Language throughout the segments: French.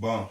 Bon,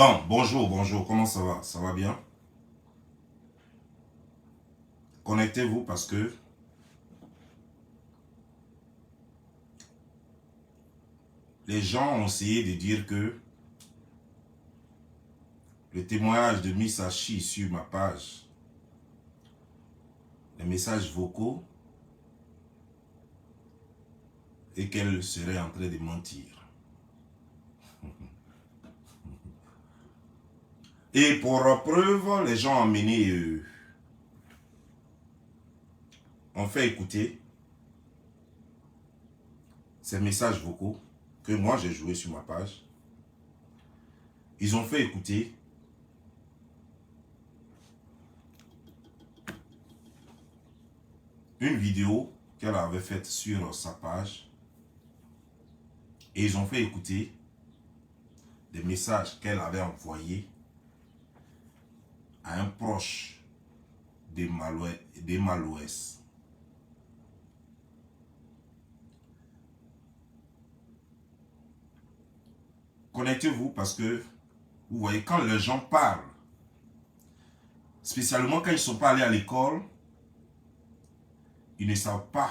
Bon, bonjour, comment ça va? Ça va bien? Connectez-vous parce que les gens ont essayé de dire que le témoignage de Miss Hachi sur ma page, les messages vocaux, et qu'elle serait en train de mentir. Et pour preuve, les gens ont amené, ont fait écouter ces messages vocaux que moi j'ai joué sur ma page. Ils ont fait écouter une vidéo qu'elle avait faite sur sa page et ils ont fait écouter des messages qu'elle avait envoyés à un proche des Malouès. Connectez-vous parce que vous voyez, quand les gens parlent, spécialement quand ils ne sont pas allés à l'école, ils ne savent pas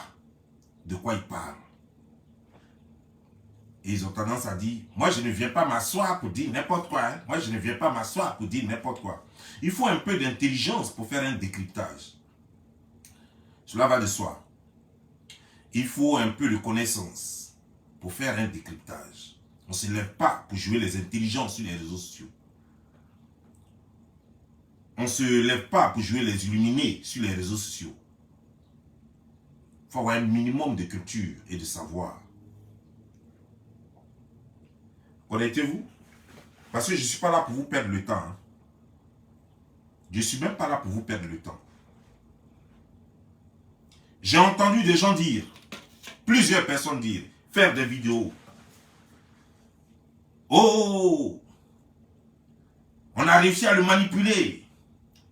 de quoi ils parlent. Et ils ont tendance à dire, moi je ne viens pas m'asseoir pour dire n'importe quoi. Hein. Moi je ne viens pas m'asseoir pour dire n'importe quoi. Il faut un peu d'intelligence pour faire un décryptage. Cela va de soi. Il faut un peu de connaissance pour faire un décryptage. On ne se lève pas pour jouer les intelligences sur les réseaux sociaux. On ne se lève pas pour jouer les illuminés sur les réseaux sociaux. Il faut avoir un minimum de culture et de savoir. Connectez-vous. Parce que je ne suis pas là pour vous perdre le temps. Hein. Je ne suis même pas là pour vous perdre le temps. J'ai entendu des gens dire, plusieurs personnes dire, faire des vidéos. Oh, on a réussi à le manipuler.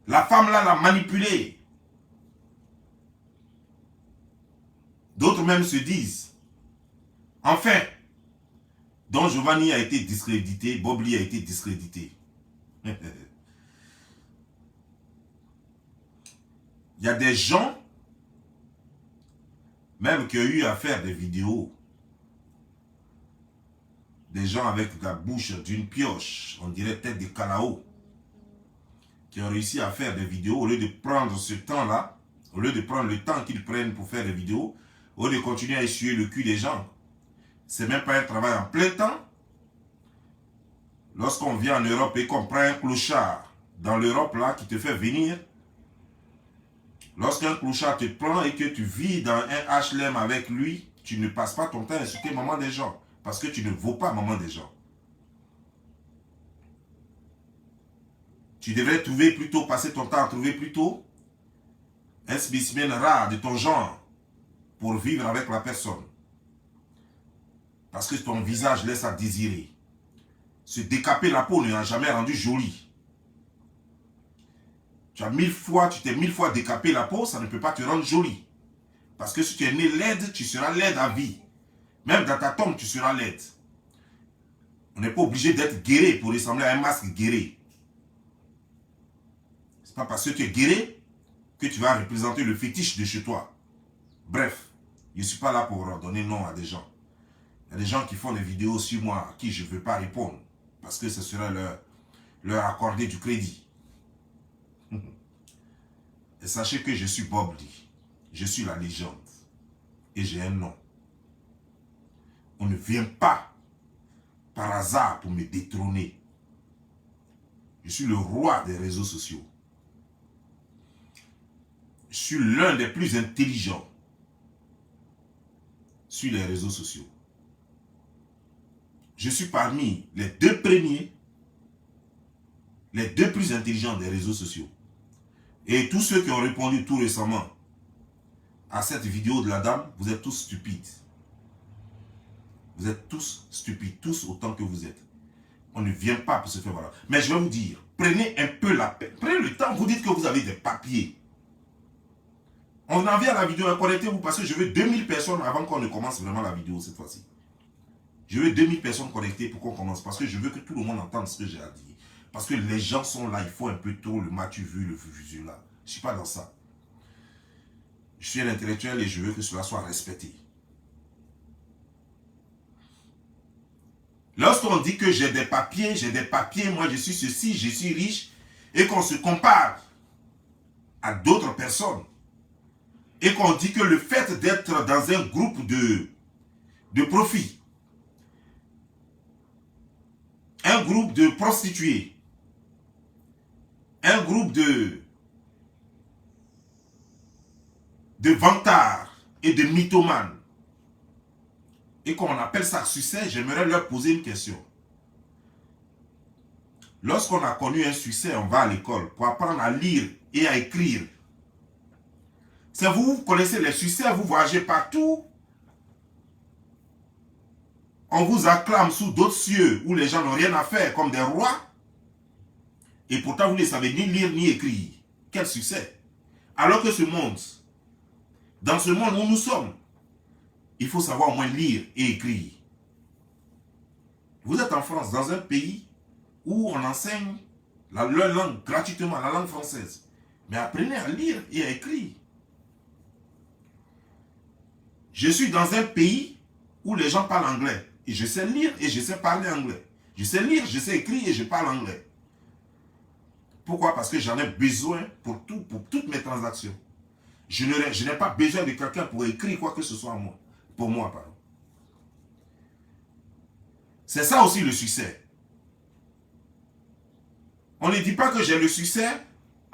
La femme là l'a manipulé. D'autres même se disent, enfin, Don Giovanni a été discrédité, Bob Lee a été discrédité. Il y a des gens, même qui ont eu à faire des vidéos, des gens avec la bouche d'une pioche, on dirait peut-être des calaos, qui ont réussi à faire des vidéos, au lieu de prendre ce temps-là, au lieu de prendre le temps qu'ils prennent pour faire des vidéos, au lieu de continuer à essuyer le cul des gens. C'est même pas un travail en plein temps. Lorsqu'on vient en Europe et qu'on prend un clochard dans l'Europe là qui te fait venir, lorsqu'un clochard te prend et que tu vis dans un HLM avec lui, tu ne passes pas ton temps à insulter maman des gens. Parce que tu ne vaux pas maman des gens. Tu devrais trouver plutôt, passer ton temps à trouver plutôt un spécimen rare de ton genre pour vivre avec la personne. Parce que ton visage laisse à désirer. Se décaper la peau ne l'a jamais rendu jolie. Tu t'es 1000 fois décapé la peau, ça ne peut pas te rendre jolie. Parce que si tu es né laide, tu seras laide à vie. Même dans ta tombe, tu seras laide. On n'est pas obligé d'être guéri pour ressembler à un masque guéri. C'est pas parce que tu es guéri que tu vas représenter le fétiche de chez toi. Bref, je ne suis pas là pour donner nom à des gens. Il y a des gens qui font des vidéos sur moi à qui je ne veux pas répondre. Parce que ce serait leur accorder du crédit. Et sachez que je suis Bob Lee. Je suis la légende. Et j'ai un nom. On ne vient pas par hasard pour me détrôner. Je suis le roi des réseaux sociaux. Je suis l'un des plus intelligents sur les réseaux sociaux. Je suis parmi les 2 premiers, les 2 plus intelligents des réseaux sociaux. Et tous ceux qui ont répondu tout récemment à cette vidéo de la dame, vous êtes tous stupides. Vous êtes tous stupides, tous autant que vous êtes. On ne vient pas pour se faire voilà. Mais je vais vous dire, prenez un peu la peine. Prenez le temps, vous dites que vous avez des papiers. On en vient à la vidéo, connectez-vous parce que je veux 2000 personnes avant qu'on ne commence vraiment la vidéo cette fois-ci. Je veux 2000 personnes connectées pour qu'on commence parce que je veux que tout le monde entende ce que j'ai à dire. Parce que les gens sont là, il faut un peu trop le m'as-tu vu, le fusil là. Je ne suis pas dans ça. Je suis un intellectuel et je veux que cela soit respecté. Lorsqu'on dit que j'ai des papiers, moi je suis ceci, je suis riche, et qu'on se compare à d'autres personnes, et qu'on dit que le fait d'être dans un groupe de profit, un groupe de prostituées, un groupe de vantards et de mythomanes, et qu'on appelle ça succès, j'aimerais leur poser une question. Lorsqu'on a connu un succès, on va à l'école pour apprendre à lire et à écrire. C'est vous connaissez les succès, vous voyagez partout. On vous acclame sous d'autres cieux où les gens n'ont rien à faire comme des rois. Et pourtant, vous ne savez ni lire ni écrire. Quel succès! Alors que ce monde, dans ce monde où nous sommes, il faut savoir au moins lire et écrire. Vous êtes en France, dans un pays où on enseigne leur langue gratuitement, la langue française. Mais apprenez à lire et à écrire. Je suis dans un pays où les gens parlent anglais. Et je sais lire et je sais parler anglais. Je sais lire, je sais écrire et je parle anglais. Pourquoi? Parce que j'en ai besoin pour toutes mes transactions. Je n'ai pas besoin de quelqu'un pour écrire quoi que ce soit pour moi, pardon. C'est ça aussi le succès. On ne dit pas que j'ai le succès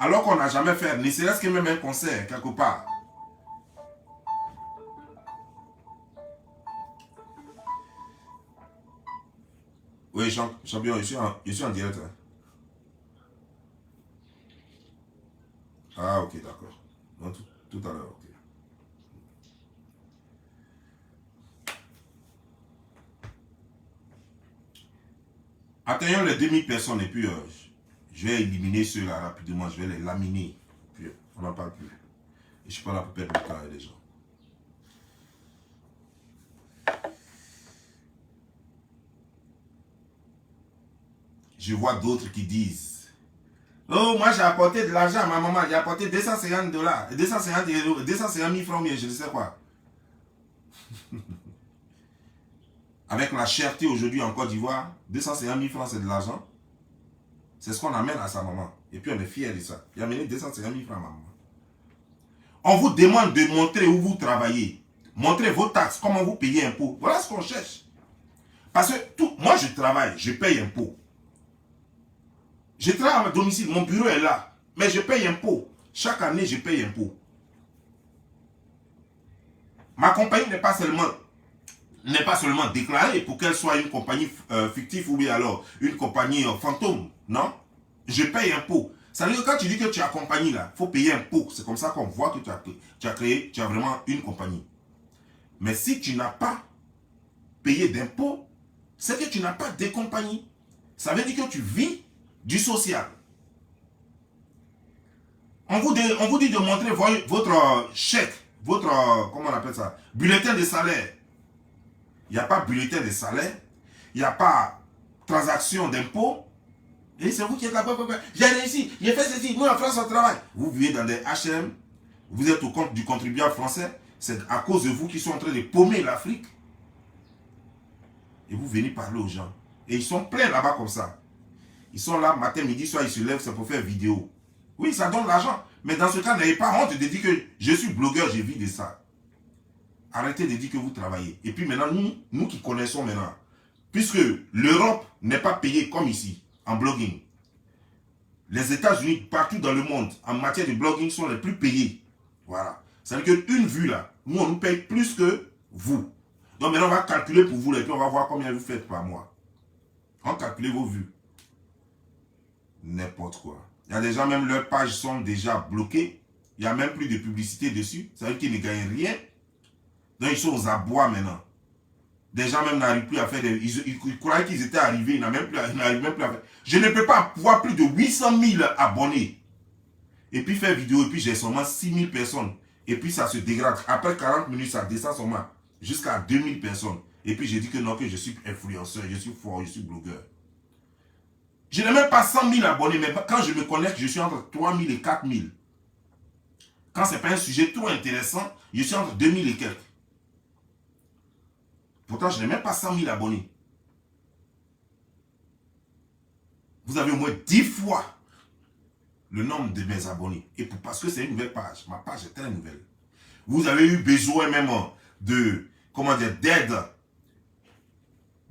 alors qu'on n'a jamais fait, ne serait-ce que même un concert quelque part. Oui, champion, je suis en direct. Hein. Ah, ok, d'accord. Tout à l'heure, ok. Atteignons les 2000 personnes et puis je vais éliminer ceux-là rapidement, je vais les laminer. Puis on n'en parle plus. Et je ne suis pas là pour perdre le temps avec les gens. Je vois d'autres qui disent: oh, moi j'ai apporté de l'argent à ma maman, j'ai apporté 250 dollars, 250 euros, 250 000 francs, je ne sais quoi. Avec la cherté aujourd'hui en Côte d'Ivoire, 250 000 francs c'est de l'argent. C'est ce qu'on amène à sa maman. Et puis on est fier de ça. Il a amené 250 000 francs à ma maman. On vous demande de montrer où vous travaillez. Montrez vos taxes, comment vous payez impôts. Voilà ce qu'on cherche. Parce que moi je travaille, je paye impôts. Je travaille à domicile, mon bureau est là. Mais je paye impôts. Chaque année, je paye impôts. Ma compagnie n'est pas seulement déclarée pour qu'elle soit une compagnie fictive ou bien alors une compagnie fantôme. Non. Je paye impôts. Ça veut dire que quand tu dis que tu as compagnie là, il faut payer impôts. C'est comme ça qu'on voit que tu as vraiment une compagnie. Mais si tu n'as pas payé d'impôts, c'est que tu n'as pas de compagnie. Ça veut dire que tu vis du social. On vous dit de montrer votre chèque, votre, comment on appelle ça, bulletin de salaire. Il n'y a pas bulletin de salaire, il n'y a pas transaction d'impôt. Et c'est vous qui êtes là, j'ai réussi, j'ai fait ceci, nous en France on travaille. Vous vivez dans des HM, vous êtes au compte du contribuable français, c'est à cause de vous qui sont en train de paumer l'Afrique. Et vous venez parler aux gens. Et ils sont pleins là-bas comme ça. Ils sont là, matin, midi, soir, ils se lèvent, c'est pour faire vidéo. Oui, ça donne l'argent. Mais dans ce cas, n'ayez pas honte de dire que je suis blogueur, je vis de ça. Arrêtez de dire que vous travaillez. Et puis maintenant, nous qui connaissons maintenant, puisque l'Europe n'est pas payée comme ici, en blogging. Les États-Unis, partout dans le monde, en matière de blogging, sont les plus payés. Voilà. Ça veut dire qu'une vue là, nous, on nous paye plus que vous. Donc maintenant, on va calculer pour vous, et puis on va voir combien vous faites par mois. On calcule vos vues. N'importe quoi. Il y a des gens, même leurs pages sont déjà bloquées. Il n'y a même plus de publicité dessus. Ça veut dire qu'ils ne gagnent rien. Donc ils sont aux abois maintenant. Des gens même n'arrivent plus à faire des... Ils croyaient qu'ils étaient arrivés, ils n'arrivent même plus à faire... Je ne peux pas avoir plus de 800 000 abonnés. Et puis faire vidéo, et puis j'ai seulement 6 000 personnes. Et puis ça se dégrade. Après 40 minutes, ça descend seulement jusqu'à 2000 personnes. Et puis j'ai dit que non, que je suis influenceur, je suis fort, je suis blogueur. Je n'ai même pas 100 000 abonnés, mais quand je me connecte, je suis entre 3 000 et 4 000. Quand ce n'est pas un sujet trop intéressant, je suis entre 2 000 et quelques. Pourtant, je n'ai même pas 100 000 abonnés. Vous avez au moins 10 fois le nombre de mes abonnés. Et parce que c'est une nouvelle page. Ma page est très nouvelle. Vous avez eu besoin même de, comment dire, d'aide,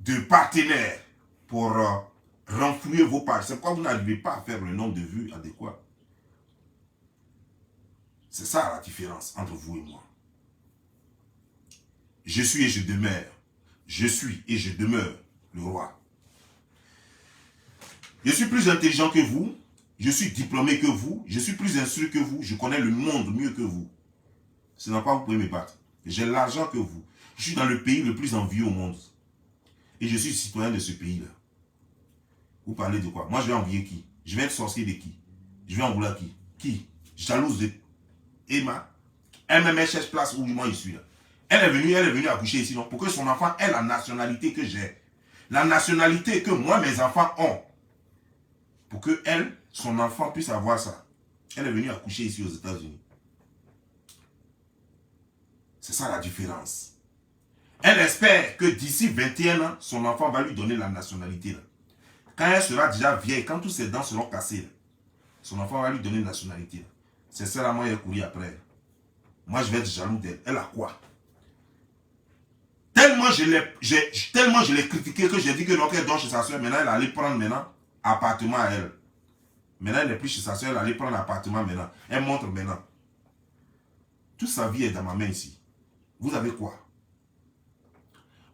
de partenaires pour renflouer vos pages. C'est pourquoi vous n'arrivez pas à faire le nombre de vues adéquat. C'est ça la différence entre vous et moi. Je suis et je demeure. Je suis et je demeure le roi. Je suis plus intelligent que vous. Je suis diplômé que vous. Je suis plus instruit que vous. Je connais le monde mieux que vous. Ce n'est pas vous pouvez me battre. J'ai l'argent que vous. Je suis dans le pays le plus envié au monde. Et je suis citoyen de ce pays-là. Vous parlez de quoi? Moi, je vais envier qui? Je vais être sorcier de qui? Je vais en vouloir qui? Qui? Jalouse de Emma. Elle me cherche place où moi je suis là. Elle est venue accoucher ici, non? Pour que son enfant ait la nationalité que j'ai. La nationalité que moi, mes enfants ont. Pour que elle, son enfant puisse avoir ça. Elle est venue accoucher ici aux États-Unis. C'est ça la différence. Elle espère que d'ici 21 ans, son enfant va lui donner la nationalité. Là. Quand elle sera déjà vieille, quand toutes ses dents seront cassées, là, son enfant va lui donner la nationalité. Là. C'est ça, là, moi, elle courir après. Elle. Moi, je vais être jaloux d'elle. Elle a quoi? Tellement je l'ai critiqué que j'ai dit que non, qu'elle dort chez sa soeur. Maintenant, elle allait prendre appartement à elle. Maintenant, elle n'est plus chez sa soeur, elle allait prendre appartement maintenant. Elle montre maintenant. Toute sa vie est dans ma main ici. Vous avez quoi?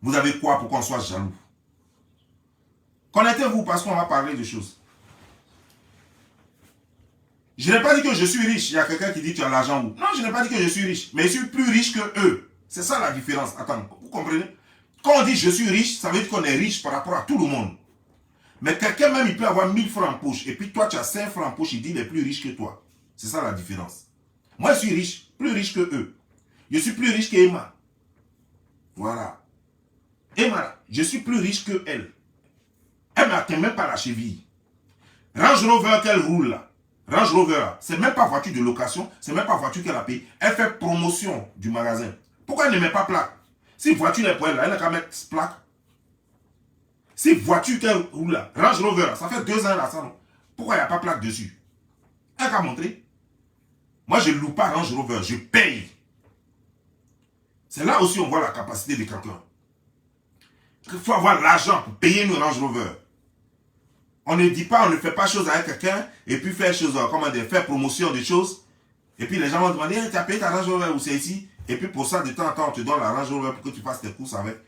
Vous avez quoi pour qu'on soit jaloux? Connectez-vous parce qu'on va parler de choses. Je n'ai pas dit que je suis riche. Il y a quelqu'un qui dit tu as l'argent où? Non, je n'ai pas dit que je suis riche. Mais je suis plus riche que eux. C'est ça la différence. Attends, vous comprenez? Quand on dit je suis riche, ça veut dire qu'on est riche par rapport à tout le monde. Mais quelqu'un même, il peut avoir 1000 francs en poche. Et puis toi, tu as 5 francs en poche. Il dit il est plus riche que toi. C'est ça la différence. Moi, je suis riche. Plus riche que eux. Je suis plus riche qu'Emma. Voilà. Emma, je suis plus riche que elle. Elle ne m'atteint même pas la cheville. Range Rover qu'elle roule là. Range Rover, c'est même pas voiture de location. C'est même pas voiture qu'elle a payée. Elle fait promotion du magasin. Pourquoi elle ne met pas plaque? Si voiture est pour elle, elle n'a qu'à mettre plaque. Si voiture qu'elle roule là, Range Rover, ça fait 2 ans là, ça non? Pourquoi il n'y a pas plaque dessus? Elle n'a qu'à montrer. Moi, je ne loue pas Range Rover, je paye. C'est là aussi on voit la capacité de quelqu'un. Il faut avoir l'argent pour payer une Range Rover. On ne dit pas, on ne fait pas chose avec quelqu'un et puis faire chose, comment dire, faire promotion des choses. Et puis les gens vont demander, hey, tu as payé ta Range Rover ou c'est ici? Et puis pour ça, de temps en temps, on te donne la Range Rover pour que tu fasses tes courses avec.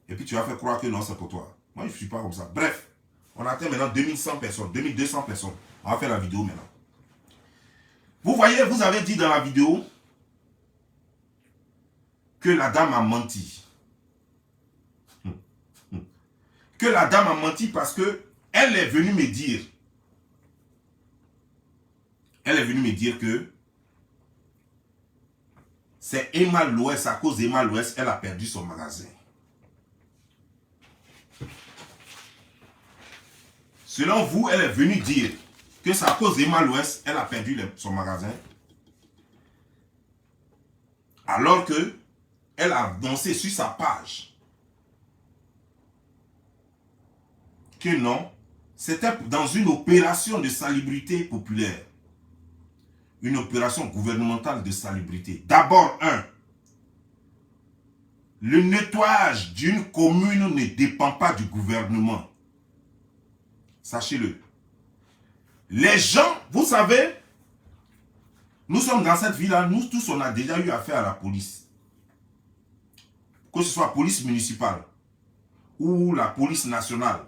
Et puis tu vas faire croire que non, c'est pour toi. Moi, je ne suis pas comme ça. Bref, on atteint maintenant 2100 personnes, 2200 personnes. On va faire la vidéo maintenant. Vous voyez, vous avez dit dans la vidéo que la dame a menti. Que la dame a menti parce que elle est venue me dire. Elle est venue me dire que c'est Emma Loès, à cause d'Emma Loès, elle a perdu son magasin. Selon vous, elle est venue dire que c'est à cause d'Emma Loès, elle a perdu son magasin. Alors que elle a annoncé sur sa page que non, c'était dans une opération de salubrité populaire. Une opération gouvernementale de salubrité. D'abord, le nettoyage d'une commune ne dépend pas du gouvernement. Sachez-le. Les gens, vous savez, nous sommes dans cette ville-là, nous tous, on a déjà eu affaire à la police. Que ce soit la police municipale ou la police nationale,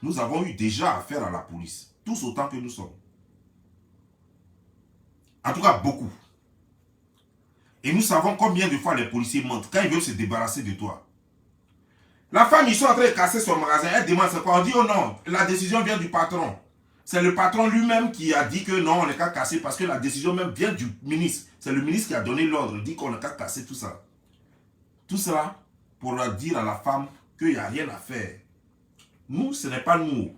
nous avons eu déjà affaire à la police. Tous autant que nous sommes. En tout cas, beaucoup. Et nous savons combien de fois les policiers mentent quand ils veulent se débarrasser de toi. La femme, ils sont en train de casser son magasin. Elle demande c'est quoi? On dit, oh non, la décision vient du patron. C'est le patron lui-même qui a dit que non, on n'est qu'à casser parce que la décision même vient du ministre. C'est le ministre qui a donné l'ordre. Il dit qu'on n'est qu'à casser tout ça. Tout cela pour leur dire à la femme qu'il n'y a rien à faire. Nous, ce n'est pas nous.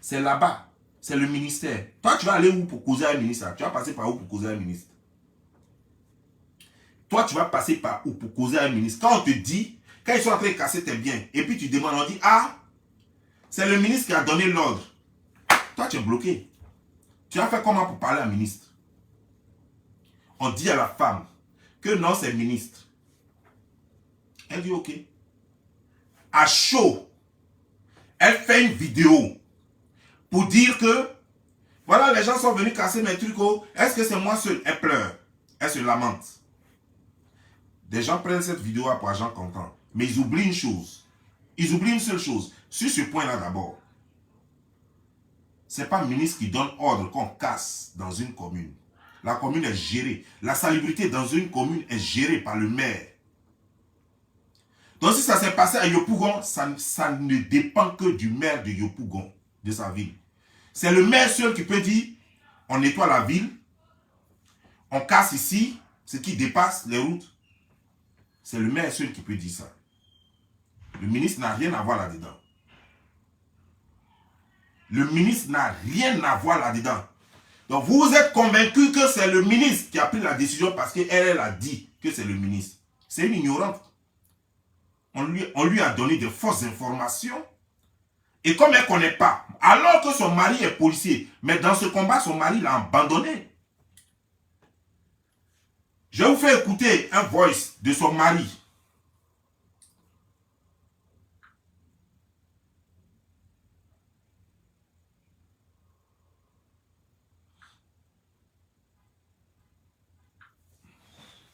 C'est là-bas. C'est le ministère. Toi, tu vas aller où pour causer à un ministre? Tu vas passer par où pour causer à un ministre? Toi, tu vas passer par où pour causer à un ministre? Quand on te dit, quand ils sont en train de casser tes biens, et puis tu demandes, on dit, ah, c'est le ministre qui a donné l'ordre. Toi, tu es bloqué. Tu vas faire comment pour parler à un ministre? On dit à la femme que non, c'est le ministre. Elle dit, ok. À chaud, elle fait une vidéo pour dire que, voilà, les gens sont venus casser mes trucs. Oh, est-ce que c'est moi seul? Elle pleure. Elle se lamente. Des gens prennent cette vidéo pour argent comptant. Mais ils oublient une chose. Ils oublient une seule chose. Sur ce point-là d'abord, ce n'est pas le ministre qui donne ordre qu'on casse dans une commune. La commune est gérée. La salubrité dans une commune est gérée par le maire. Donc si ça s'est passé à Yopougon, ça ne dépend que du maire de Yopougon, de sa ville. C'est le maire seul qui peut dire, on nettoie la ville, on casse ici, ce qui dépasse les routes. C'est le maire seul qui peut dire ça. Le ministre n'a rien à voir là-dedans. Le ministre n'a rien à voir là-dedans. Donc vous êtes convaincu que c'est le ministre qui a pris la décision parce qu'elle a dit que c'est le ministre. C'est une ignorante. On lui a donné de fausses informations. Et comme elle ne connaît pas, alors que son mari est policier, mais dans ce combat, son mari l'a abandonné. Je vais vous faire écouter un voice de son mari.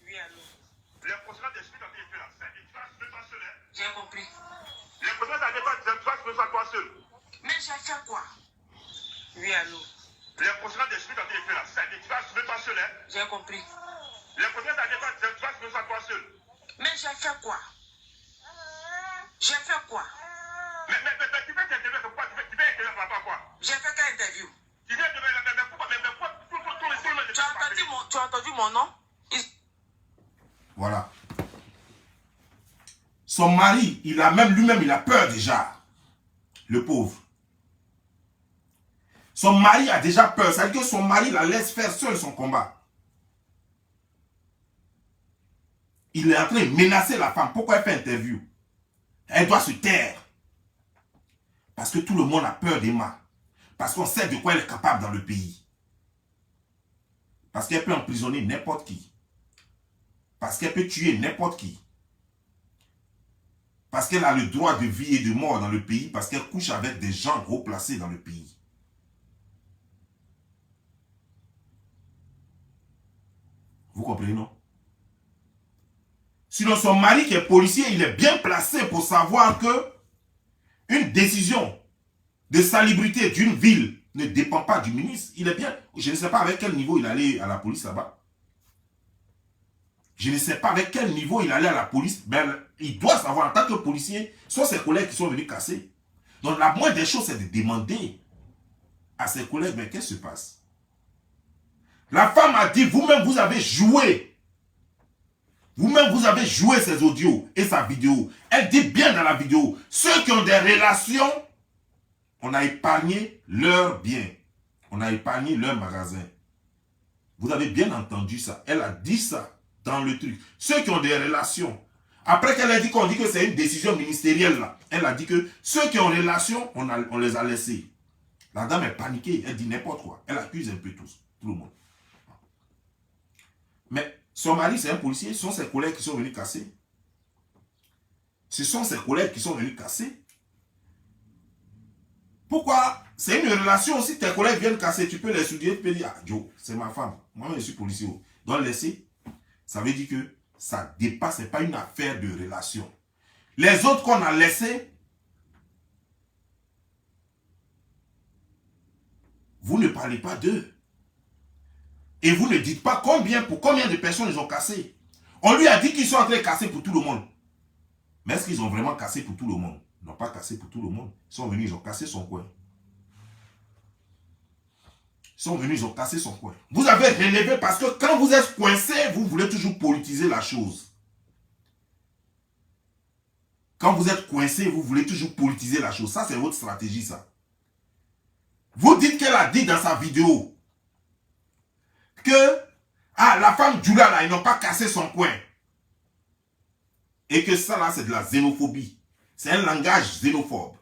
Oui, allô. Les procédures des suites ont été faites là. Tu vas seul, hein? J'ai compris. Les procédures ont été faites, tu vas se toi seul. Mais j'ai fait quoi? Oui, allô. Les procédures des suites ont été faites là. Tu vas se toi seul, hein? J'ai compris. Les procédures ont été faites, tu vas se toi seul. Mais j'ai fait quoi? J'ai fait quoi? Mais tu fais t'interviewer, pourquoi tu fais interviewer par rapport à quoi? J'ai fait quelle interview? Tu viens de mais pourquoi tout le monde tu as entendu mon nom? Voilà. Son mari, il a même lui-même, il a peur déjà. Le pauvre. Son mari a déjà peur. Ça veut dire que son mari la laisse faire seul son combat. Il est en train de menacer la femme. Pourquoi elle fait interview? Elle doit se taire. Parce que tout le monde a peur d'Emma. Parce qu'on sait de quoi elle est capable dans le pays. Parce qu'elle peut emprisonner n'importe qui. Parce qu'elle peut tuer n'importe qui. Parce qu'elle a le droit de vie et de mort dans le pays. Parce qu'elle couche avec des gens haut placés dans le pays. Vous comprenez, non? Sinon, son mari qui est policier, il est bien placé pour savoir que une décision de salubrité d'une ville ne dépend pas du ministre. Il est bien. Je ne sais pas avec quel niveau il allait à la police là-bas. Je ne sais pas avec quel niveau il allait à la police. Ben, il doit savoir en tant que policier, ce sont ses collègues qui sont venus casser. Donc la moindre des choses, c'est de demander à ses collègues, mais qu'est-ce qui se passe? La femme a dit, vous-même, vous avez joué. Vous-même, vous avez joué ces audios et sa vidéo. Elle dit bien dans la vidéo, ceux qui ont des relations, on a épargné leurs biens. On a épargné leur magasin. Vous avez bien entendu ça. Elle a dit ça dans le truc. Ceux qui ont des relations. Après qu'elle a dit qu'on dit que c'est une décision ministérielle là. Elle a dit que ceux qui ont des relations, on les a laissés. La dame est paniquée. Elle dit n'importe quoi. Elle accuse un peu tout le monde. Mais son mari, c'est un policier. Ce sont ses collègues qui sont venus casser. Ce sont ses collègues qui sont venus casser. Pourquoi? C'est une relation. Si tes collègues viennent casser, tu peux les souder. Tu peux dire, ah, Joe, c'est ma femme. Moi, je suis policier. Donc, laisser, ça veut dire que ça dépasse. Ce n'est pas une affaire de relation. Les autres qu'on a laissés, vous ne parlez pas d'eux. Et vous ne dites pas pour combien de personnes ils ont cassé. On lui a dit qu'ils sont en train de casser pour tout le monde. Mais est-ce qu'ils ont vraiment cassé pour tout le monde? Ils n'ont pas cassé pour tout le monde. Ils sont venus, ils ont cassé son coin. Ils sont venus, ils ont cassé son coin. Vous avez relevé parce que quand vous êtes coincé, vous voulez toujours politiser la chose. Quand vous êtes coincé, vous voulez toujours politiser la chose. Ça, c'est votre stratégie, ça. Vous dites qu'elle a dit dans sa vidéo que la femme Djoula, là, ils n'ont pas cassé son coin. Et que ça, là, c'est de la xénophobie. C'est un langage xénophobe.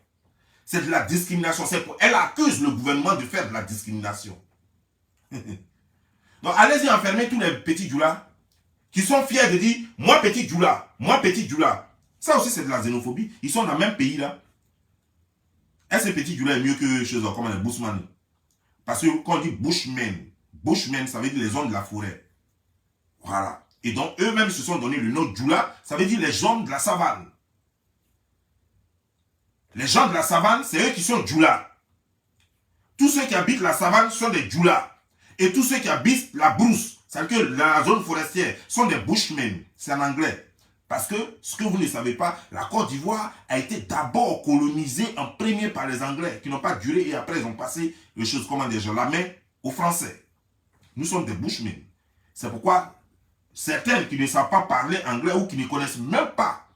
C'est de la discrimination. Elle accuse le gouvernement de faire de la discrimination. Donc, allez-y enfermer tous les petits Djoula qui sont fiers de dire « Moi, petit Djoula, moi, petit Djoula ». Ça aussi, c'est de la xénophobie. Ils sont dans le même pays, là. Est-ce que petit Djoula est mieux que chez eux, comme les Bushman? Parce que quand on dit Bushmen, Bushmen, ça veut dire les hommes de la forêt. Voilà. Et donc, eux-mêmes se sont donné le nom Djoula, ça veut dire les gens de la savane. Les gens de la savane, c'est eux qui sont Djoula. Tous ceux qui habitent la savane sont des Djoula. Et tous ceux qui habitent la brousse, c'est-à-dire que la zone forestière, sont des Bushmen. C'est en anglais. Parce que, ce que vous ne savez pas, la Côte d'Ivoire a été d'abord colonisée en premier par les Anglais, qui n'ont pas duré, et après ils ont passé les choses, comment dire, la main aux Français. Nous sommes des Bushmen. C'est pourquoi certains qui ne savent pas parler anglais ou qui ne connaissent même pas,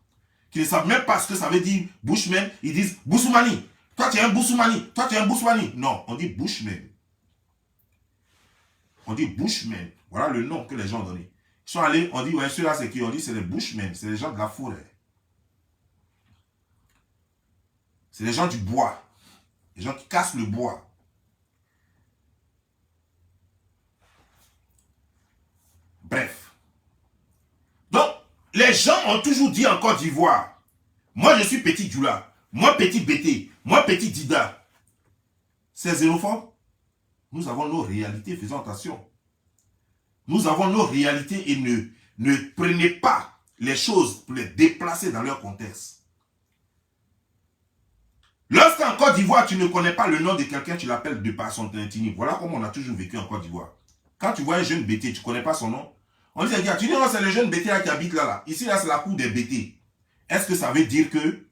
qui ne savent même pas ce que ça veut dire Bushman, ils disent Boussoumani. Toi tu es un Boussoumani, toi tu es un Boussoumani. Non, on dit Bushman. On dit Bushman. Voilà le nom que les gens ont donné. Ils sont allés, on dit, ouais, ceux-là c'est qui? On dit c'est les Bushmen, c'est les gens de la forêt. C'est les gens du bois. Les gens qui cassent le bois. Bref. Donc, les gens ont toujours dit en Côte d'Ivoire, moi je suis petit Djoula, moi petit Bété, moi petit Dida. C'est xénophobe. Nous avons nos réalités, faisons attention. Nous avons nos réalités et ne prenez pas les choses pour les déplacer dans leur contexte. Lorsqu'en Côte d'Ivoire, tu ne connais pas le nom de quelqu'un, tu l'appelles de par son intini. Voilà comment on a toujours vécu en Côte d'Ivoire. Quand tu vois un jeune Bété, tu ne connais pas son nom, on dit, tu dis non, c'est le jeune Bété là qui habite là. Ici, là, c'est la cour des Bétés. Est-ce que ça veut dire que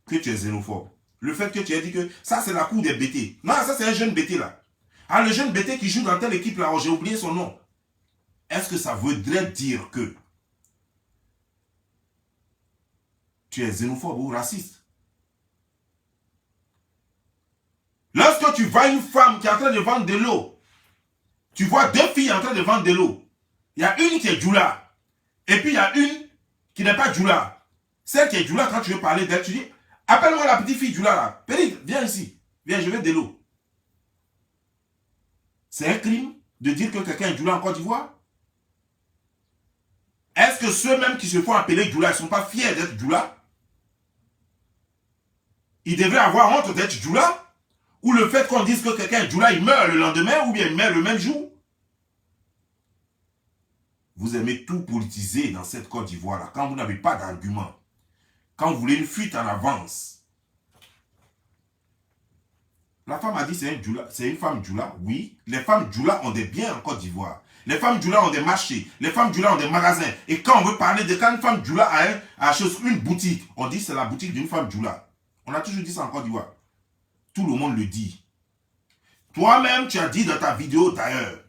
tu es xénophobe? Le fait que tu aies dit que ça, c'est la cour des Bétés. Non, ça, c'est un jeune Bété là. Ah, le jeune Bété qui joue dans telle équipe là, oh, j'ai oublié son nom. Est-ce que ça voudrait dire que tu es xénophobe ou raciste? Lorsque tu vois une femme qui est en train de vendre de l'eau, tu vois deux filles en train de vendre de l'eau. Il y a une qui est Djoula. Et puis il y a une qui n'est pas Djoula. Celle qui est Djoula, quand tu veux parler d'elle, tu dis, appelle-moi la petite fille Djoula là. Petite, viens ici. Viens, je veux de l'eau. C'est un crime de dire que quelqu'un est Djoula en Côte d'Ivoire? Est-ce que ceux-mêmes qui se font appeler Djoula, ils ne sont pas fiers d'être Djoula? Ils devraient avoir honte d'être Djoula? Ou le fait qu'on dise que quelqu'un est Djoula, il meurt le lendemain ou bien il meurt le même jour? Vous aimez tout politiser dans cette Côte d'Ivoire-là. Quand vous n'avez pas d'argument, quand vous voulez une fuite en avance. La femme a dit c'est une femme Djoula. Oui, les femmes Djoula ont des biens en Côte d'Ivoire. Les femmes Djoula ont des marchés. Les femmes Djoula ont des magasins. Et quand on veut parler de quand une femme Djoula a une boutique, on dit c'est la boutique d'une femme Djoula. On a toujours dit ça en Côte d'Ivoire. Tout le monde le dit. Toi-même, tu as dit dans ta vidéo d'ailleurs.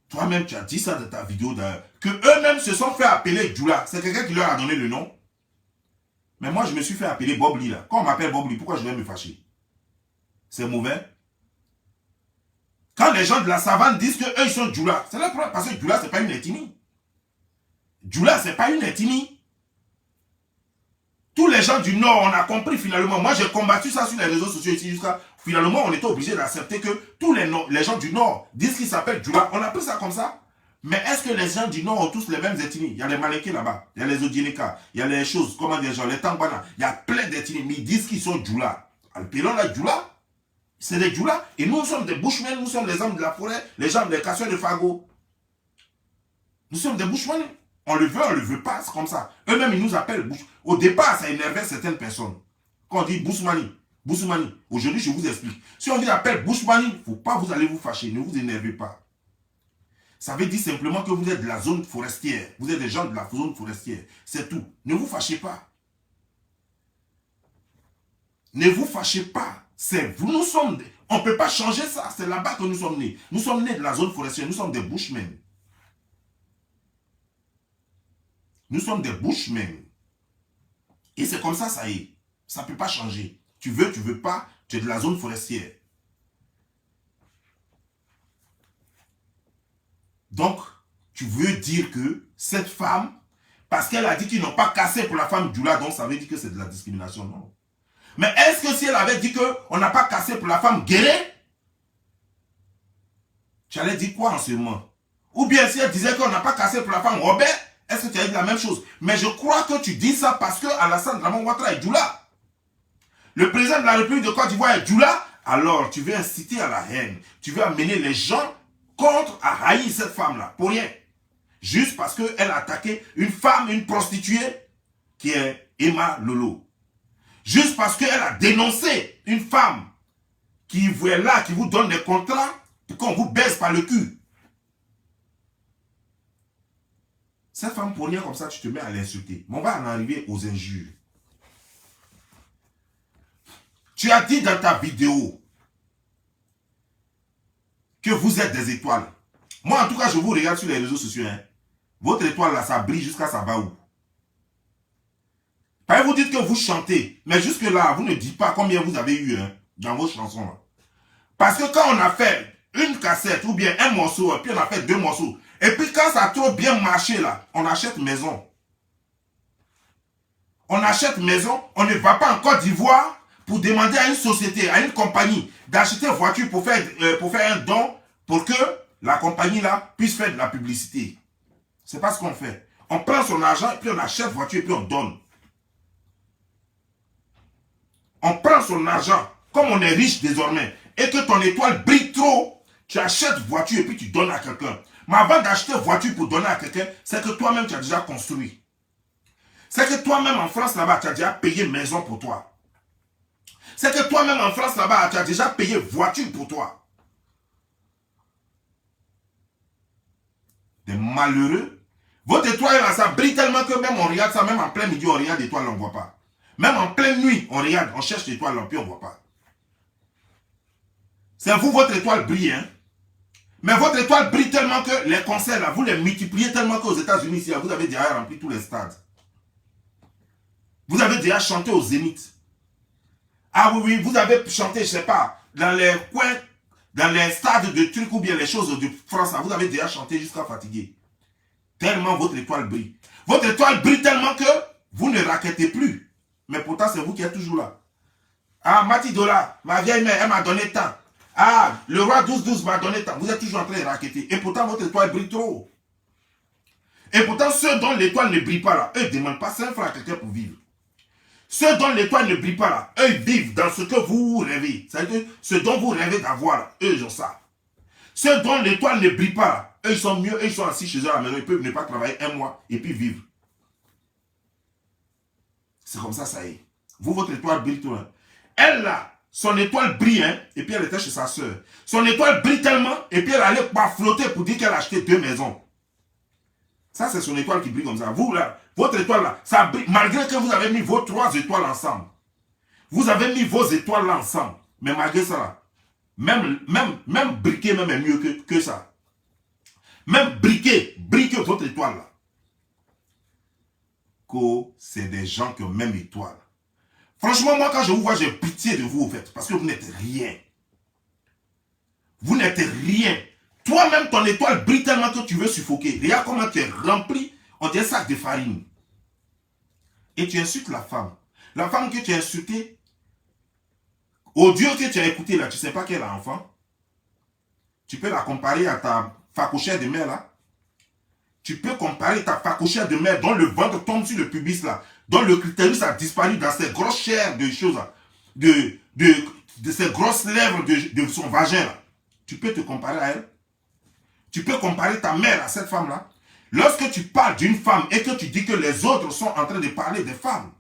Toi-même, tu as dit ça dans ta vidéo d'ailleurs. Que eux-mêmes se sont fait appeler Djoula. C'est quelqu'un qui leur a donné le nom. Mais moi, je me suis fait appeler Bobli là. Quand on m'appelle Bobli, pourquoi je vais me fâcher? C'est mauvais. Quand les gens de la savane disent qu'eux, ils sont Djoula, c'est le problème. Parce que Djoula, ce n'est pas une ethnie. Djoula, ce n'est pas une ethnie. Tous les gens du Nord, on a compris finalement. Moi, j'ai combattu ça sur les réseaux sociaux ici jusqu'à... Finalement, on était obligé d'accepter que tous les gens du Nord disent qu'ils s'appellent Djoula. On a pris ça comme ça. Mais est-ce que les gens du Nord ont tous les mêmes ethnies? Il y a les Malékés là-bas, il y a les Odineka, il y a les choses, comment dire, genre les Tangbana. Il y a plein d'ethnies, mais ils disent qu'ils sont Djoula. Appelons la Djoula. C'est des Djoula. Et nous sommes des Bushmen, nous sommes les hommes de la forêt, les gens des casseurs de fagots. Nous sommes des Bushmen. On le veut pas, c'est comme ça. Eux-mêmes, ils nous appellent Bush. Au départ, ça énervait certaines personnes. Quand on dit Boussoumani, Boussoumani. Aujourd'hui, je vous explique. Si on dit appelle Boussoumani, il ne faut pas vous aller vous fâcher. Ne vous énervez pas. Ça veut dire simplement que vous êtes de la zone forestière. Vous êtes des gens de la zone forestière. C'est tout. Ne vous fâchez pas. Ne vous fâchez pas. C'est vous, nous sommes... On ne peut pas changer ça. C'est là-bas que nous sommes nés. Nous sommes nés de la zone forestière. Nous sommes des Bushmen. Nous sommes des Bushmen. Et c'est comme ça, ça y est. Ça ne peut pas changer. Tu veux pas, tu es de la zone forestière. Donc, tu veux dire que cette femme, parce qu'elle a dit qu'ils n'ont pas cassé pour la femme Djoula, donc ça veut dire que c'est de la discrimination, non. Mais est-ce que si elle avait dit qu'on n'a pas cassé pour la femme Guéré, tu allais dire quoi en ce moment? Ou bien si elle disait qu'on n'a pas cassé pour la femme Robert, est-ce que tu allais dire la même chose? Mais je crois que tu dis ça parce que Alassane Dramane Ouattara est Djoula. Le président de la République de Côte d'Ivoire est Djoula. Alors tu veux inciter à la haine. Tu veux amener les gens contre à haïr cette femme-là. Pour rien. Juste parce qu'elle a attaqué une femme, une prostituée, qui est Emma Lolo. Juste parce qu'elle a dénoncé une femme qui vous est là, qui vous donne des contrats pour qu'on vous baisse par le cul. Cette femme, pour rien comme ça, tu te mets à l'insulter. Mais on va en arriver aux injures. Tu as dit dans ta vidéo que vous êtes des étoiles. Moi, en tout cas, je vous regarde sur les réseaux sociaux. Hein. Votre étoile, là, ça brille jusqu'à ça va où? Vous dites que vous chantez, mais jusque-là, vous ne dites pas combien vous avez eu hein, dans vos chansons. Là. Parce que quand on a fait une cassette ou bien un morceau, et puis on a fait 2 morceaux, et puis quand ça a trop bien marché, là, on achète maison. On achète maison, on ne va pas en Côte d'Ivoire pour demander à une société, à une compagnie, d'acheter une voiture pour faire un don, pour que la compagnie, là, puisse faire de la publicité. C'est pas ce qu'on fait. On prend son argent, et puis on achète une voiture, et puis on donne. On prend son argent, comme on est riche désormais, et que ton étoile brille trop, tu achètes voiture et puis tu donnes à quelqu'un. Mais avant d'acheter voiture pour donner à quelqu'un, c'est que toi-même tu as déjà construit. C'est que toi-même en France là-bas, tu as déjà payé maison pour toi. C'est que toi-même en France là-bas, tu as déjà payé voiture pour toi. Des malheureux. Votre étoile là, ça brille tellement que même on regarde ça, même en plein midi, on regarde l'étoile, on ne voit pas. Même en pleine nuit, on regarde, on cherche l'étoile, puis on ne voit pas. C'est vous, votre étoile brille. Hein? Mais votre étoile brille tellement que les concerts, là, vous les multipliez tellement qu'aux États-Unis, ici, vous avez déjà rempli tous les stades. Vous avez déjà chanté au Zénith. Ah oui, oui, vous avez chanté, je ne sais pas, dans les coins, dans les stades de trucs ou bien les choses de France, là, vous avez déjà chanté jusqu'à fatiguer. Tellement votre étoile brille. Votre étoile brille tellement que vous ne raquettez plus. Mais pourtant, c'est vous qui êtes toujours là. Ah, Matidola, ma vieille mère, elle m'a donné tant. Ah, le roi 12-12 m'a donné tant. Vous êtes toujours en train de raqueter. Et pourtant, votre étoile brille trop. Et pourtant, ceux dont l'étoile ne brille pas là, eux ne demandent pas 5 francs à quelqu'un pour vivre. Ceux dont l'étoile ne brille pas là, eux vivent dans ce que vous rêvez. C'est-à-dire que ce dont vous rêvez d'avoir là, eux ils ont ça. Ceux dont l'étoile ne brille pas là, eux ils sont mieux, eux ils sont assis chez eux à la maison, ils peuvent ne pas travailler 1 mois et puis vivre. C'est comme ça, ça y est. Vous, votre étoile brille tout. Hein. Elle, là, son étoile brille, hein, et puis elle était chez sa soeur. Son étoile brille tellement, et puis elle allait pas flotter pour dire qu'elle a acheté 2 maisons. Ça, c'est son étoile qui brille comme ça. Vous, là, votre étoile, là, ça brille, malgré que vous avez mis vos 3 étoiles ensemble. Vous avez mis vos étoiles là ensemble. Mais malgré ça, là, même briquet même est mieux que ça. Même briquet votre étoile, là. C'est des gens qui ont même étoile. Franchement, moi, quand je vous vois, j'ai pitié de vous, au fait. Parce que vous n'êtes rien. Vous n'êtes rien. Toi-même, ton étoile brille tellement que tu veux suffoquer. Regarde comment tu es rempli. On dirait un sac de farine. Et tu insultes la femme. La femme que tu as insultée, audio que tu as écouté là, tu ne sais pas qu'elle a enfant. Tu peux la comparer à ta facochère de mère là. Tu peux comparer ta facochère de mère dont le ventre tombe sur le pubis là, dont le clitoris a disparu dans ces grosses chairs de choses là, de ces grosses lèvres de son vagin là. Tu peux te comparer à elle. Tu peux comparer ta mère à cette femme là. Lorsque tu parles d'une femme et que tu dis que les autres sont en train de parler des femmes,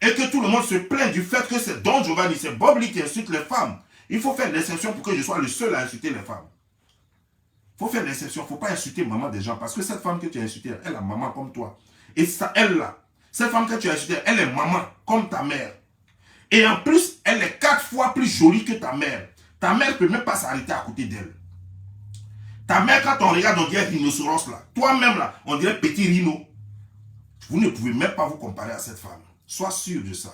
et que tout le monde se plaint du fait que c'est Don Giovanni, c'est Bob Lee qui insulte les femmes, il faut faire l'exception pour que je sois le seul à insulter les femmes. Il faut faire l'exception, il ne faut pas insulter maman des gens. Parce que cette femme que tu as insultée, elle a maman comme toi. Et ça, elle là, cette femme que tu as insultée, elle est maman comme ta mère. Et en plus, elle est 4 fois plus jolie que ta mère. Ta mère ne peut même pas s'arrêter à côté d'elle. Ta mère, quand on regarde, on dirait rhinocéros là. Toi-même là, on dirait petit rhino. Vous ne pouvez même pas vous comparer à cette femme. Sois sûr de ça.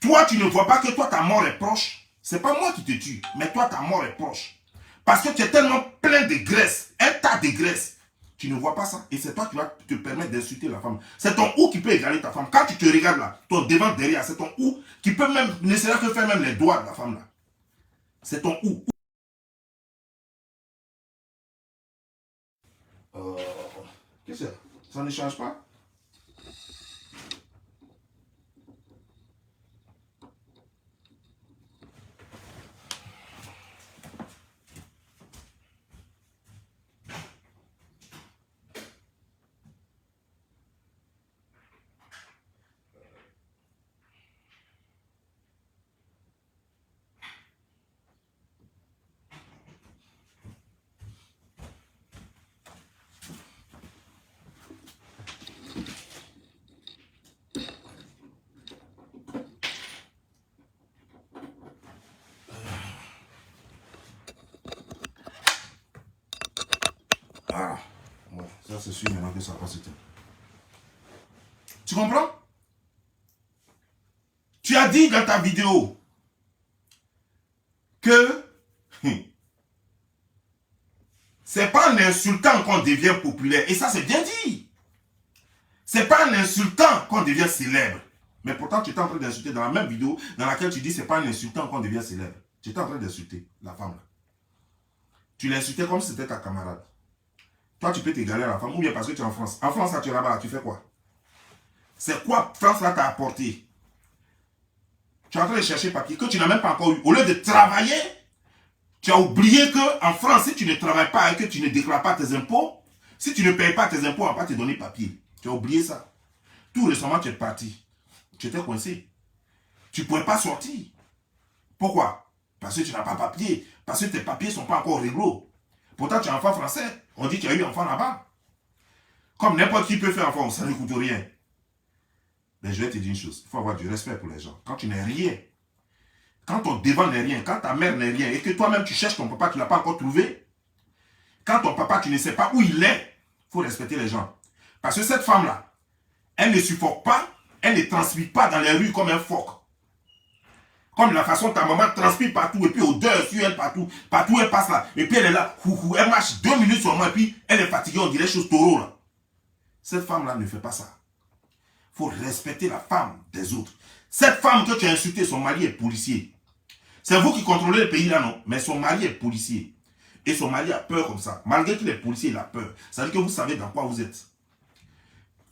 Toi, tu ne vois pas que toi, ta mort est proche. Ce n'est pas moi qui te tue, mais toi, ta mort est proche. Parce que tu es tellement plein de graisse, un tas de graisse. Tu ne vois pas ça. Et c'est toi qui vas te permettre d'insulter la femme. C'est ton ou qui peut égaler ta femme. Quand tu te regardes là, ton devant, derrière, c'est ton ou qui peut même, ne serait que faire même les doigts de la femme là. C'est ton ou. Qu'est-ce que c'est? Ça ne change pas? Ah, ouais, ça c'est sûr maintenant que ça va se terminer. Tu comprends? Tu as dit dans ta vidéo que c'est pas en insultant qu'on devient populaire. Et ça c'est bien dit. C'est pas en insultant qu'on devient célèbre. Mais pourtant tu étais en train d'insulter dans la même vidéo dans laquelle tu dis c'est pas en insultant qu'on devient célèbre. Tu étais en train d'insulter la femme là. Tu l'insultais comme si c'était ta camarade. Toi, tu peux t'égaler à la femme, ou bien parce que tu es en France. En France, là, tu es là-bas, tu fais quoi? C'est quoi France, là, t'a apporté? Tu es en train de chercher papier que tu n'as même pas encore eu. Au lieu de travailler, tu as oublié qu'en France, si tu ne travailles pas et que tu ne déclares pas tes impôts, si tu ne payes pas tes impôts, on va pas te donner papier. Tu as oublié ça. Tout récemment, tu es parti. Tu étais coincé. Tu ne pouvais pas sortir. Pourquoi? Parce que tu n'as pas papier. Parce que tes papiers ne sont pas encore réglo. Pourtant, tu es enfant français. On dit qu'il y a eu enfant là-bas. Comme n'importe qui peut faire enfant, ça ne coûte rien. Mais je vais te dire une chose. Il faut avoir du respect pour les gens. Quand tu n'es rien, quand ton devant n'est rien, quand ta mère n'est rien, et que toi-même tu cherches ton papa, tu ne l'as pas encore trouvé, quand ton papa, tu ne sais pas où il est, il faut respecter les gens. Parce que cette femme-là, elle ne suffoque pas, elle ne transpire pas dans les rues comme un phoque. Comme la façon ta maman transpire partout, et puis odeur sur elle partout, partout elle passe là, et puis elle est là, elle marche 2 minutes sur moi, et puis elle est fatiguée, on dirait chose taureau là. Cette femme-là ne fait pas ça. Il faut respecter la femme des autres. Cette femme que tu as insultée, son mari est policier. C'est vous qui contrôlez le pays là, non? Mais son mari est policier. Et son mari a peur comme ça. Malgré qu'il est policier, il a peur. Ça veut dire que vous savez dans quoi vous êtes.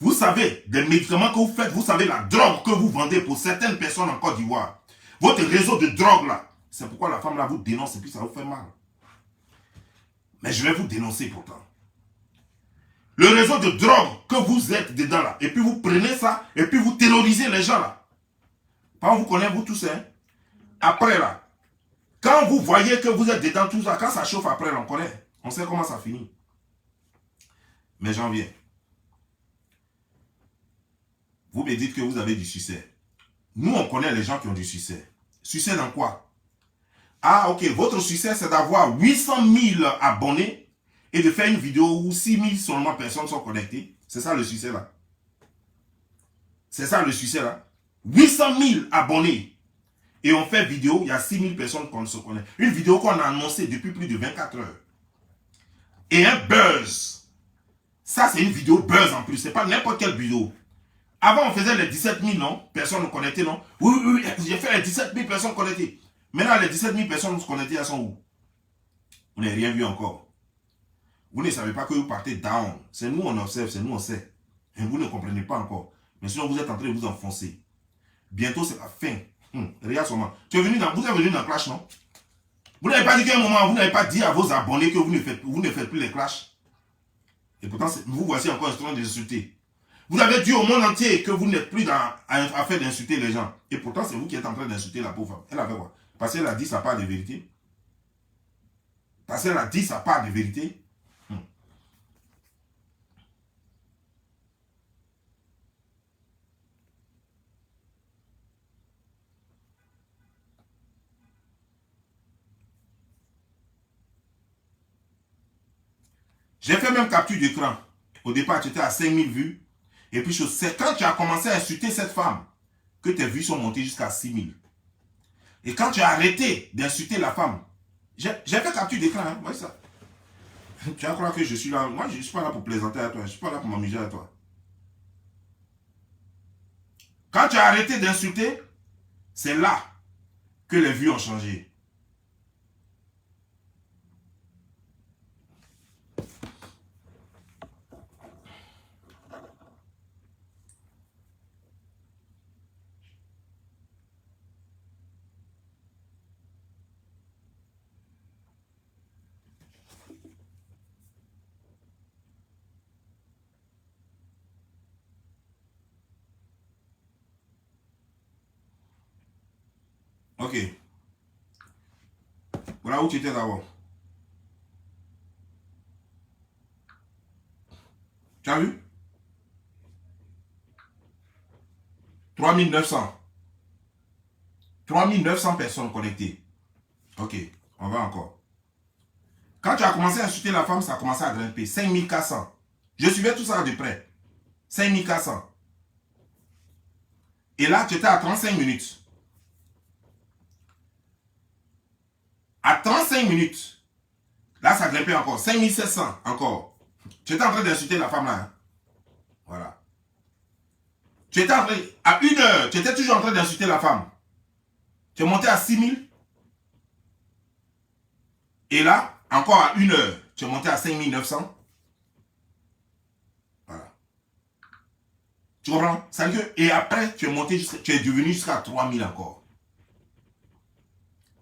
Vous savez des médicaments que vous faites, vous savez la drogue que vous vendez pour certaines personnes en Côte d'Ivoire. Votre réseau de drogue là, c'est pourquoi la femme là vous dénonce et puis ça vous fait mal. Mais je vais vous dénoncer pourtant. Le réseau de drogue que vous êtes dedans là, et puis vous prenez ça, et puis vous terrorisez les gens là. Quand vous connaissez vous tous, hein? Après là, quand vous voyez que vous êtes dedans tout ça, quand ça chauffe après là, on connaît. On sait comment ça finit. Mais j'en viens. Vous me dites que vous avez du succès. Nous, on connaît les gens qui ont du succès. Succès dans quoi? Ah, ok, votre succès, c'est d'avoir 800 000 abonnés et de faire une vidéo où 6 000 seulement personnes sont connectées. C'est ça le succès là. C'est ça le succès là. 800 000 abonnés. Et on fait vidéo, il y a 6 000 personnes qu'on se connaît. Une vidéo qu'on a annoncée depuis plus de 24 heures. Et un buzz. Ça, c'est une vidéo buzz en plus. C'est pas n'importe quelle vidéo. Avant, on faisait les 17 000, non? Personnes connectées, non? Oui, oui, oui, j'ai fait les 17 000 personnes connectées. Maintenant, les 17 000 personnes connectées, elles sont où? Vous n'avez rien vu encore. Vous ne savez pas que vous partez down. C'est nous, on observe, c'est nous, on sait. Et vous ne comprenez pas encore. Mais sinon, vous êtes en train de vous enfoncer. Bientôt, c'est la fin. Regarde seulement. Vous êtes venu dans Clash, non? Vous n'avez pas dit qu'à un moment, vous n'avez pas dit à vos abonnés que vous ne faites plus les Clash. Et pourtant, vous voici encore en train d'insulter. Vous avez dit au monde entier que vous n'êtes plus à faire d'insulter les gens. Et pourtant, c'est vous qui êtes en train d'insulter la pauvre femme. Elle avait quoi? Parce qu'elle a dit sa part de vérité. Parce qu'elle a dit sa part de vérité. J'ai fait même capture d'écran. Au départ, tu étais à 5000 vues. Et puis, c'est quand tu as commencé à insulter cette femme que tes vues sont montées jusqu'à 6000. Et quand tu as arrêté d'insulter la femme, J'ai fait capture d'écran, hein. Moi, ça. Tu vas croire que je suis là. Moi, je ne suis pas là pour plaisanter à toi. Je ne suis pas là pour m'amuser à toi. Quand tu as arrêté d'insulter, c'est là que les vues ont changé. Ok. Voilà où tu étais d'abord. Tu as vu? 3900. 3900 personnes connectées. Ok, on va encore. Quand tu as commencé à insulter la femme, ça a commencé à grimper. 5400. Je suivais tout ça de près. 5400. Et là, tu étais à 35 minutes. À 35 minutes. Là, ça grimpait encore. 5700 encore. Tu étais en train d'insulter la femme là. Hein? Voilà. Tu étais en train, à 1 heure, tu étais toujours en train d'insulter la femme. Tu es monté à 6000. Et là, encore à 1 heure, tu es monté à 5900. Voilà. Tu comprends? Ça veut dire que, et après, tu es monté, tu es devenu jusqu'à 3000 encore.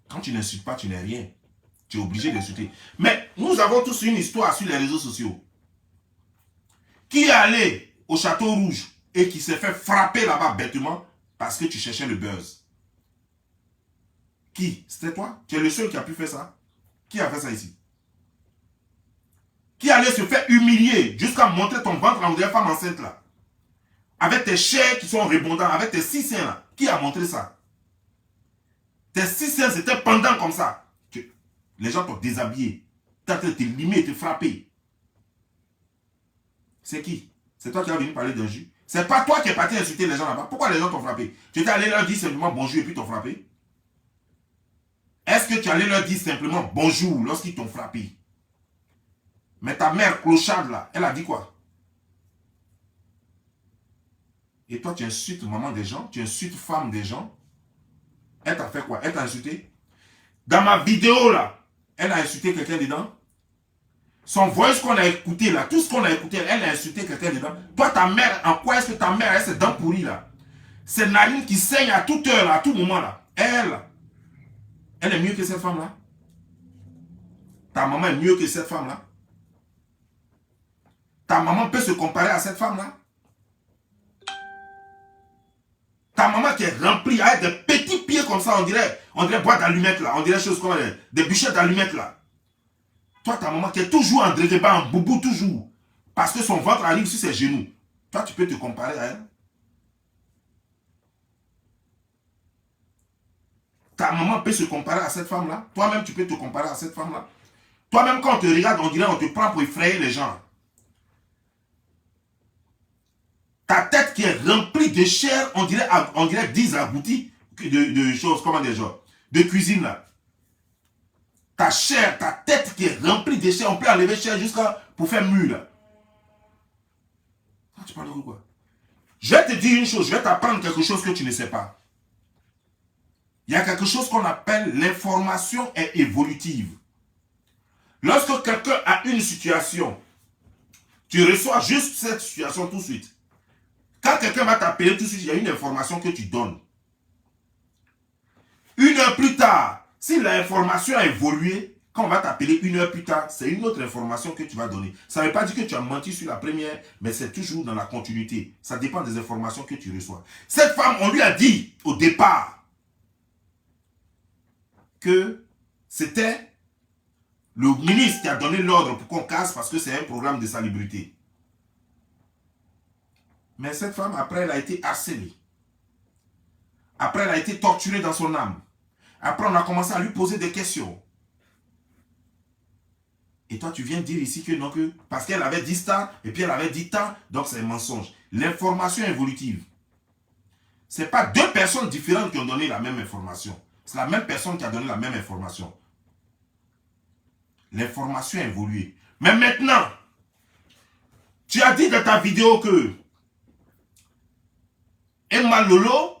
Quand tu n'insultes pas, tu n'es rien. Tu es obligé d'insulter. Mais nous avons tous une histoire sur les réseaux sociaux. Qui est allé au Château Rouge et qui s'est fait frapper là-bas bêtement parce que tu cherchais le buzz? Qui? C'était toi? Tu es le seul qui a pu faire ça? Qui a fait ça ici? Qui allait se faire humilier jusqu'à montrer ton ventre en femme enceinte là? Avec tes chairs qui sont rebondants, avec tes 6 seins là. Qui a montré ça? Tes 6 seins c'était pendant comme ça. Les gens t'ont déshabillé. T'as été limé, te frappé. C'est qui? C'est toi qui as venu parler d'un jus? C'est pas toi qui es parti insulter les gens là-bas. Pourquoi les gens t'ont frappé? Tu étais allé leur dire simplement bonjour et puis t'ont frappé? Est-ce que tu allais leur dire simplement bonjour lorsqu'ils t'ont frappé? Mais ta mère clocharde là, elle a dit quoi? Et toi tu insultes maman des gens, tu insultes femme des gens. Elle t'a fait quoi? Elle t'a insulté? Dans ma vidéo là, elle a insulté quelqu'un dedans. Son voice qu'on a écouté là, tout ce qu'on a écouté, elle a insulté quelqu'un dedans. Toi, ta mère, en quoi est-ce que ta mère a ses dents pourries là? C'est narine qui saigne à toute heure, à tout moment là. Elle est mieux que cette femme là. Ta maman est mieux que cette femme là. Ta maman peut se comparer à cette femme là. Ta maman qui est remplie avec des petits pieds comme ça, on dirait boîte d'allumettes là, on dirait choses comme des bûchettes d'allumettes là. Toi, ta maman qui est toujours en dréguéba, en boubou, toujours. Parce que son ventre arrive sur ses genoux. Toi, tu peux te comparer à elle. Ta maman peut se comparer à cette femme-là. Toi-même, tu peux te comparer à cette femme-là. Toi-même, quand on te regarde, on dirait on te prend pour effrayer les gens. Ta tête qui est remplie de chair, on dirait 10 aboutis de choses, comment des gens, de cuisine là. Ta chair, ta tête qui est remplie de chair, on peut enlever chair jusqu'à pour faire mûr là. Ah, tu parles de quoi? Je vais te dire une chose, je vais t'apprendre quelque chose que tu ne sais pas. Il y a quelque chose qu'on appelle l'information est évolutive. Lorsque quelqu'un a une situation, tu reçois juste cette situation tout de suite. Quand quelqu'un va t'appeler tout de suite, il y a une information que tu donnes. 1 heure plus tard, si l'information a évolué, quand on va t'appeler 1 heure plus tard, c'est une autre information que tu vas donner. Ça ne veut pas dire que tu as menti sur la première, mais c'est toujours dans la continuité. Ça dépend des informations que tu reçois. Cette femme, on lui a dit au départ que c'était le ministre qui a donné l'ordre pour qu'on casse parce que c'est un programme de salubrité. Mais cette femme, après, elle a été harcelée. Après, elle a été torturée dans son âme. Après, on a commencé à lui poser des questions. Et toi, tu viens dire ici que non, que parce qu'elle avait dit ça, et puis elle avait dit tant, donc c'est un mensonge. L'information évolutive. Ce n'est pas 2 personnes différentes qui ont donné la même information. C'est la même personne qui a donné la même information. L'information a évolué. Mais maintenant, tu as dit dans ta vidéo que Emma Lolo,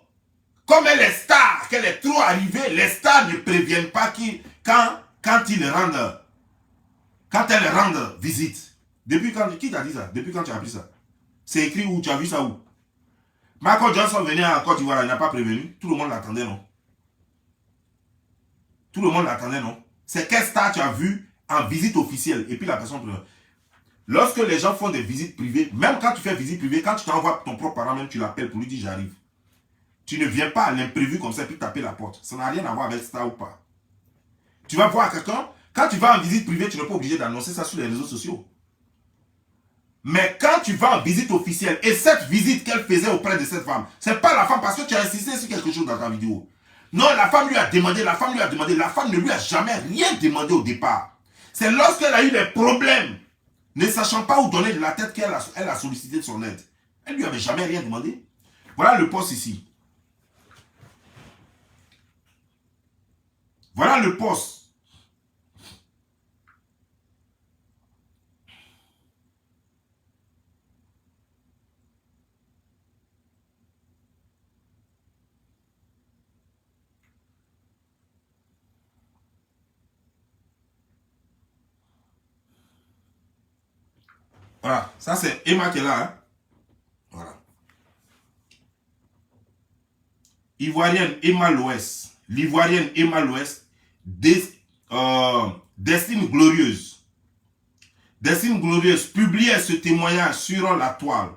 comme elle est star, qu'elle est trop arrivée, les stars ne préviennent pas quand elles rendent visite. Depuis quand, qui t'a dit ça? Depuis quand tu as appris ça? C'est écrit où? Tu as vu ça où? Michael Johnson venait en Côte d'Ivoire, il n'a pas prévenu. Tout le monde l'attendait, non? Tout le monde l'attendait, non? C'est quelle star tu as vu en visite officielle et puis la personne prévient. Lorsque les gens font des visites privées, même quand tu fais visite privée, quand tu t'envoies ton propre parent, même tu l'appelles pour lui dire j'arrive. Tu ne viens pas à l'imprévu comme ça puis taper la porte. Ça n'a rien à voir avec ça ou pas. Tu vas voir quelqu'un, quand tu vas en visite privée, tu n'es pas obligé d'annoncer ça sur les réseaux sociaux. Mais quand tu vas en visite officielle, et cette visite qu'elle faisait auprès de cette femme, c'est pas la femme parce que tu as insisté sur quelque chose dans ta vidéo. Non, la femme lui a demandé, la femme ne lui a jamais rien demandé au départ. C'est lorsqu'elle a eu des problèmes, ne sachant pas où donner de la tête qu'elle a sollicité de son aide. Elle lui avait jamais rien demandé. Voilà le poste ici. Voilà le poste. Voilà, ça c'est Emma qui est là. Hein? Voilà. Ivoirienne Emma Loès. L'Ivoirienne Emma Loès. Destin glorieuse. Destin glorieuse publiait ce témoignage sur la toile.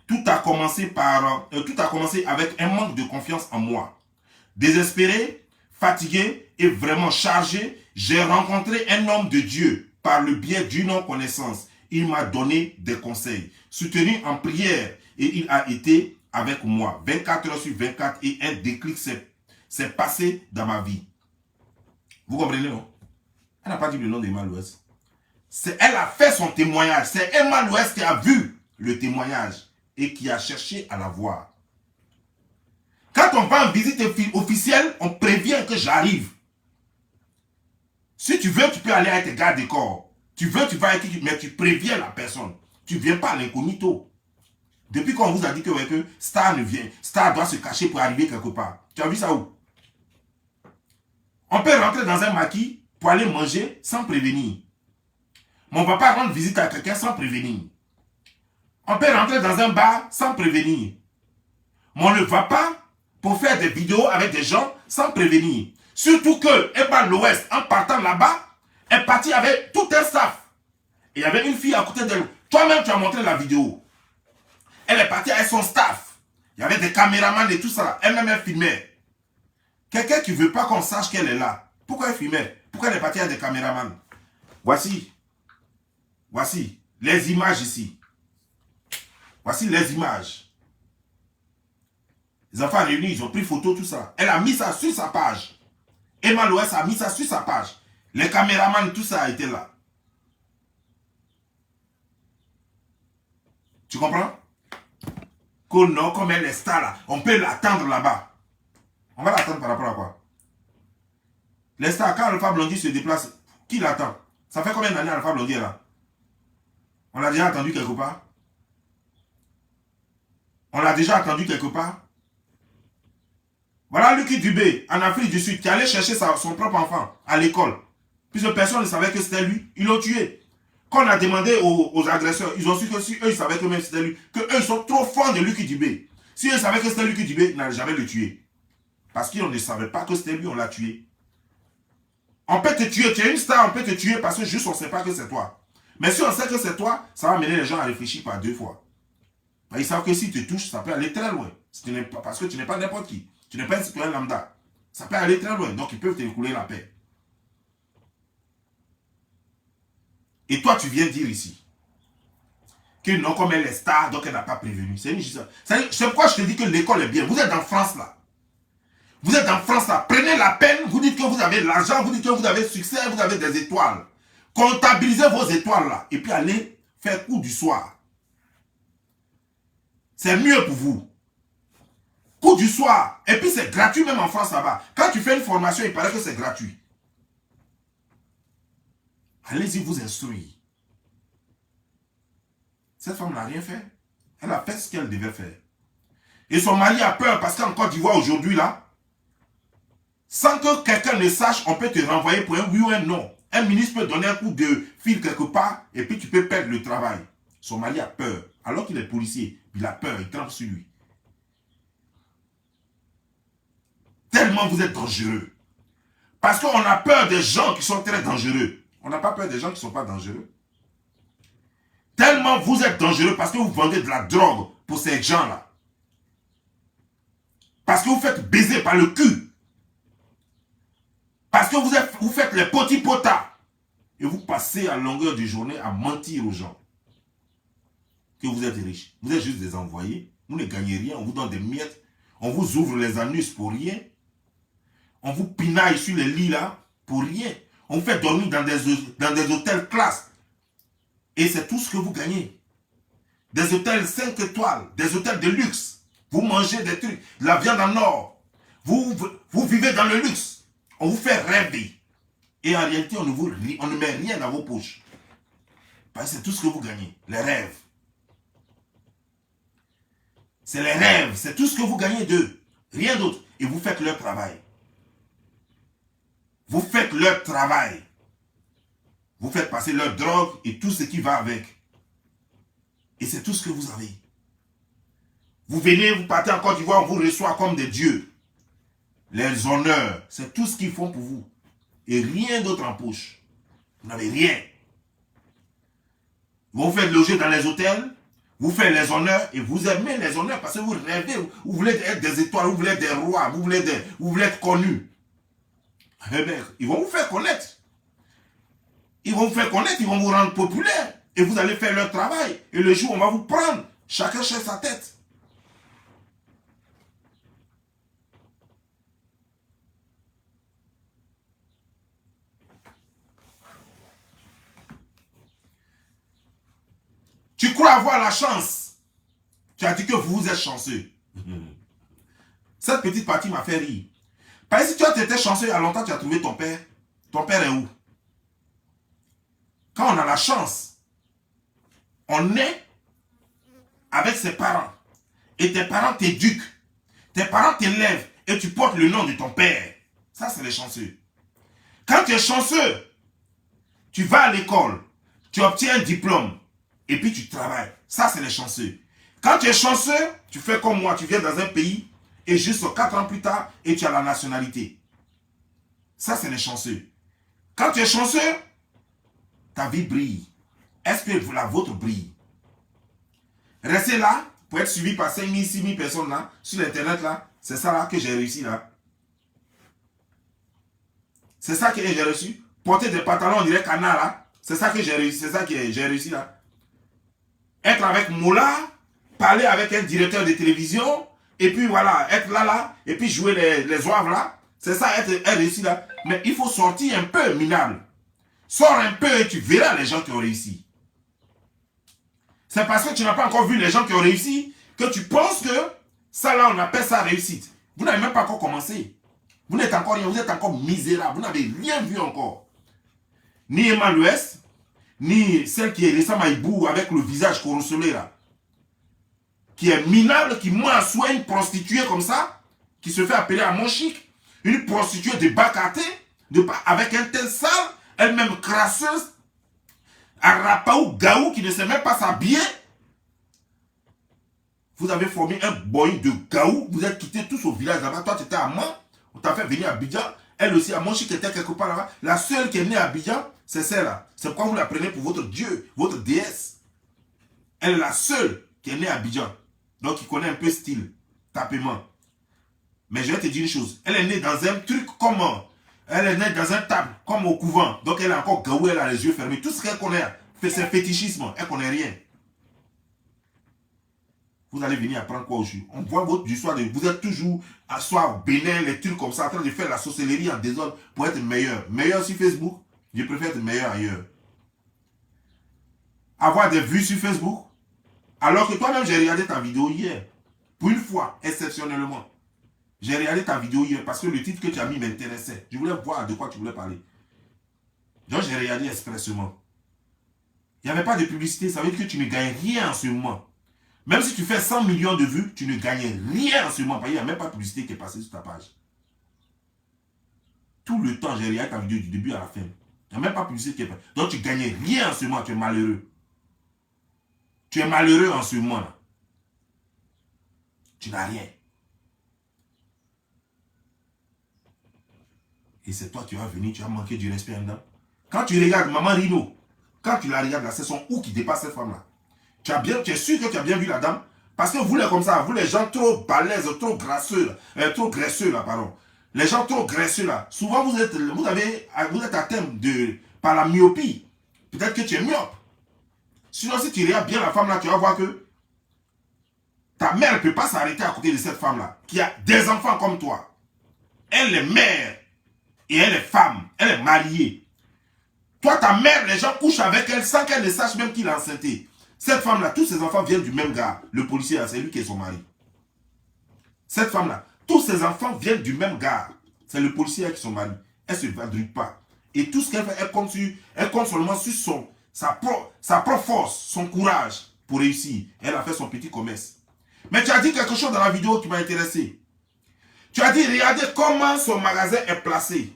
Tout a commencé avec un manque de confiance en moi. Désespéré, fatigué et vraiment chargé, j'ai rencontré un homme de Dieu par le biais d'une connaissance. Il m'a donné des conseils, soutenu en prière et il a été avec moi 24 heures sur 24 et un déclic s'est passé dans ma vie. Vous comprenez, non? Elle n'a pas dit le nom d'Emma Loès. Elle a fait son témoignage. C'est Emma Loès qui a vu le témoignage et qui a cherché à la voir. Quand on va en visite officielle, on prévient que j'arrive. Si tu veux, tu peux aller avec tes gardes de corps. Tu veux, tu vas avec qui, mais tu préviens la personne. Tu ne viens pas à l'incognito. Depuis qu'on vous a dit que Star ne vient, Star doit se cacher pour arriver quelque part. Tu as vu ça où? On peut rentrer dans un maquis pour aller manger sans prévenir. Mon papa rend visite à quelqu'un sans prévenir. On peut rentrer dans un bar sans prévenir. Mais on ne va pas pour faire des vidéos avec des gens sans prévenir. Surtout que Emma Loès, en partant là-bas, est partie avec tout un staff. Et il y avait une fille à côté d'elle. Toi-même, tu as montré la vidéo. Elle est partie avec son staff. Il y avait des caméramans et tout ça. Elle-même, elle filmait. Quelqu'un qui ne veut pas qu'on sache qu'elle est là. Pourquoi elle filmait? Pourquoi elle est partie avec des caméramans? Voici les images ici. Voici les images. Les enfants réunis, ils ont pris photo, tout ça. Elle a mis ça sur sa page. Emma Loès a mis ça sur sa page. Les caméramans, tout ça a été là. Tu comprends? Que non, comme elle est star là, on peut l'attendre là-bas. On va l'attendre par rapport à quoi? Les stars, quand Alpha Blondy se déplace, qui l'attend? Ça fait combien d'années Alpha Blondy est là? On l'a déjà attendu quelque part? On l'a déjà attendu quelque part? Voilà Lucky Dubé, en Afrique du Sud, qui allait chercher son propre enfant à l'école. Puisque personne ne savait que c'était lui, ils l'ont tué. Quand on a demandé aux agresseurs, ils ont su que si eux, ils savaient que même c'était lui, que eux, ils sont trop forts de Lucky Dubé. Si eux savaient que c'était Lucky Dubé, ils n'allaient jamais le tuer. Parce qu'ils ne savaient pas que c'était lui, on l'a tué. On peut te tuer, tu es une star, on peut te tuer parce que juste on ne sait pas que c'est toi. Mais si on sait que c'est toi, ça va mener les gens à réfléchir par deux fois. Ils savent que si tu te touches, ça peut aller très loin. Parce que tu n'es pas n'importe qui. Tu n'es pas un citoyen lambda. Ça peut aller très loin. Donc, ils peuvent te couler la paix. Et toi, tu viens dire ici que non, comme elle est star, donc elle n'a pas prévenu. C'est pourquoi je te dis que l'école est bien. Vous êtes en France, là. Vous êtes en France, là. Prenez la peine. Vous dites que vous avez de l'argent. Vous dites que vous avez succès. Vous avez des étoiles. Comptabilisez vos étoiles, là. Et puis, allez faire coup du soir. C'est mieux pour vous. Coup du soir. Et puis c'est gratuit même en France là-bas. Quand tu fais une formation, il paraît que c'est gratuit. Allez-y vous instruire. Cette femme n'a rien fait. Elle a fait ce qu'elle devait faire. Et son mari a peur parce qu'en Côte d'Ivoire aujourd'hui, là, sans que quelqu'un ne sache, on peut te renvoyer pour un oui ou un non. Un ministre peut donner un coup de fil quelque part et puis tu peux perdre le travail. Son mari a peur. Alors qu'il est policier, il a peur, il trempe sur lui. Tellement vous êtes dangereux. Parce qu'on a peur des gens qui sont très dangereux. On n'a pas peur des gens qui ne sont pas dangereux. Tellement vous êtes dangereux parce que vous vendez de la drogue pour ces gens-là. Parce que vous faites baiser par le cul. Parce que vous faites les petits potas. Et vous passez à longueur de journée à mentir aux gens. Que vous êtes riches. Vous êtes juste des envoyés. Vous ne gagnez rien. On vous donne des miettes. On vous ouvre les anus pour rien. On vous pinaille sur les lits là pour rien. On vous fait dormir dans des hôtels classe. Et c'est tout ce que vous gagnez. Des hôtels 5 étoiles. Des hôtels de luxe. Vous mangez des trucs. De la viande en or. Vous vivez dans le luxe. On vous fait rêver. Et en réalité, on ne met rien dans vos poches. Parce que c'est tout ce que vous gagnez. Les rêves. C'est les rêves. C'est tout ce que vous gagnez d'eux. Rien d'autre. Et vous faites leur travail. Vous faites leur travail. Vous faites passer leur drogue et tout ce qui va avec. Et c'est tout ce que vous avez. Vous venez, vous partez en Côte d'Ivoire, on vous reçoit comme des dieux. Les honneurs, c'est tout ce qu'ils font pour vous. Et rien d'autre en poche. Vous n'avez rien. Vous vous faites loger dans les hôtels, vous faites les honneurs et vous aimez les honneurs parce que vous rêvez, vous voulez être des étoiles, vous voulez être des rois, vous voulez être connus. Eh bien, ils vont vous faire connaître. Ils vont vous faire connaître, ils vont vous rendre populaire. Et vous allez faire leur travail. Et le jour où on va vous prendre, chacun cherche sa tête. Tu crois avoir la chance. Tu as dit que vous êtes chanceux. Cette petite partie m'a fait rire. Parce que si tu as été chanceux il y a longtemps, tu as trouvé ton père. Ton père est où? Quand on a la chance, on est avec ses parents. Et tes parents t'éduquent. Tes parents t'élèvent. Et tu portes le nom de ton père. Ça, c'est les chanceux. Quand tu es chanceux, tu vas à l'école. Tu obtiens un diplôme. Et puis tu travailles. Ça, c'est les chanceux. Quand tu es chanceux, tu fais comme moi. Tu viens dans un pays. Et juste 4 ans plus tard, et tu as la nationalité. Ça, c'est les chanceux. Quand tu es chanceux, ta vie brille. Est-ce que la vôtre brille? Restez là pour être suivi par 5 000, 6 000 personnes là, sur l'internet là. C'est ça là que j'ai réussi là. C'est ça que j'ai réussi. Porter des pantalons, on dirait canard là. C'est ça que j'ai réussi. C'est ça que j'ai réussi là. Être avec Moula, parler avec un directeur de télévision, et puis voilà, être là, et puis jouer les oeuvres là. C'est ça, être réussi là. Mais il faut sortir un peu, minable. Sors un peu et tu verras les gens qui ont réussi. C'est parce que tu n'as pas encore vu les gens qui ont réussi que tu penses que ça là, on appelle ça réussite. Vous n'avez même pas encore commencé. Vous n'êtes encore rien, vous êtes encore misérable. Vous n'avez rien vu encore. Ni Emma l'Ouest, ni celle qui est récemment à Ibou avec le visage corrosolé là. Qui est minable, qui moi soit une prostituée comme ça, qui se fait appeler à mon chic, une prostituée de Bakaté, avec un tel sale, elle-même crasseuse, un rapaou gaou qui ne sait même pas s'habiller. Vous avez formé un boy de gaou, vous êtes quittés tous au village là-bas. Toi, tu étais à Mans, on t'a fait venir à Abidjan. Elle aussi, à Monchi, qui était quelque part là-bas. La seule qui est née à Abidjan, c'est celle-là. C'est pourquoi vous la prenez pour votre dieu, votre déesse. Elle est la seule qui est née à Abidjan. Donc, il connaît un peu style, tapement. Mais je vais te dire une chose. Elle est née dans un truc comme... Elle est née dans un table, comme au couvent. Donc, elle est encore gaou, elle a les yeux fermés. Tout ce qu'elle connaît, c'est fétichisme. Elle ne connaît rien. Vous allez venir apprendre quoi aujourd'hui? On voit votre du soir. Vous êtes toujours à soir au Bénin, les trucs comme ça, en train de faire la sorcellerie en désordre pour être meilleur. Meilleur sur Facebook, je préfère être meilleur ailleurs. Avoir des vues sur Facebook, alors que toi-même, j'ai regardé ta vidéo hier. Pour une fois, exceptionnellement. J'ai regardé ta vidéo hier parce que le titre que tu as mis m'intéressait. Je voulais voir de quoi tu voulais parler. Donc j'ai regardé expressement. Il n'y avait pas de publicité, ça veut dire que tu ne gagnes rien en ce moment. Même si tu fais 100 millions de vues, tu ne gagnes rien en ce moment. Parce qu'il n'y a même pas de publicité qui est passée sur ta page. Tout le temps, j'ai regardé ta vidéo du début à la fin. Il n'y a même pas de publicité qui est passée. Donc tu ne gagnes rien en ce moment, tu es malheureux. Tu es malheureux en ce moment-là. Tu n'as rien. Et c'est toi qui vas venir, tu vas manquer du respect dedans. Quand tu regardes Maman Rino, quand tu la regardes là, c'est son ou qui dépasse cette femme-là. Tu es sûr que tu as bien vu la dame? Parce que vous les comme ça, vous les gens trop balèzes, trop grasseux, trop graisseux là, pardon. Les gens trop graisseux là, souvent vous êtes atteint par la myopie. Peut-être que tu es myope. Sinon si tu regardes bien la femme là, tu vas voir que ta mère ne peut pas s'arrêter à côté de cette femme là, qui a des enfants comme toi. Elle est mère et elle est femme, elle est mariée. Toi, ta mère, les gens couchent avec elle sans qu'elle ne sache même qu'il est enceinte. Cette femme-là, tous ses enfants viennent du même gars. Le policier, c'est lui qui est son mari. Cette femme-là, tous ses enfants viennent du même gars. C'est le policier qui est son mari. Elle ne se vadrouille pas. Et tout ce qu'elle fait, elle compte seulement sur sa propre force, son courage pour réussir. Elle a fait son petit commerce. Mais tu as dit quelque chose dans la vidéo qui m'a intéressé. Tu as dit, regardez comment son magasin est placé.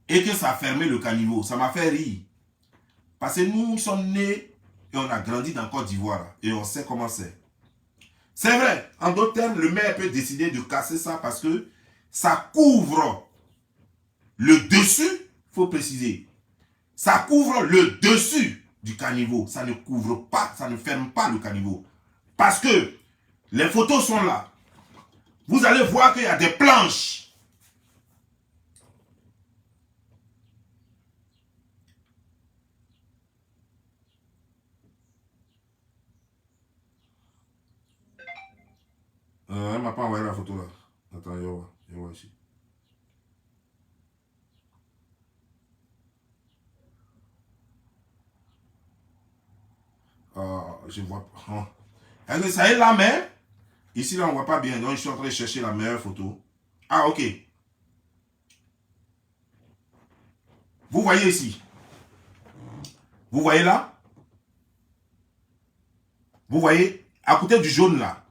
Et que ça a fermé le caniveau. Ça m'a fait rire. Parce que nous sommes nés et on a grandi dans Côte d'Ivoire. Et on sait comment c'est. C'est vrai. En d'autres termes, le maire peut décider de casser ça parce que ça couvre le dessus. Il faut préciser. Ça couvre le dessus du caniveau. Ça ne couvre pas, ça ne ferme pas le caniveau. Parce que les photos sont là. Vous allez voir qu'il y a des planches. Elle m'a pas envoyé la photo là. Attends, je vois ici. Je vois pas. Ça est là, mais ici là on voit pas bien. Donc je suis en train de chercher la meilleure photo. Ah, ok. Vous voyez ici. Vous voyez là? Vous voyez à côté du jaune là.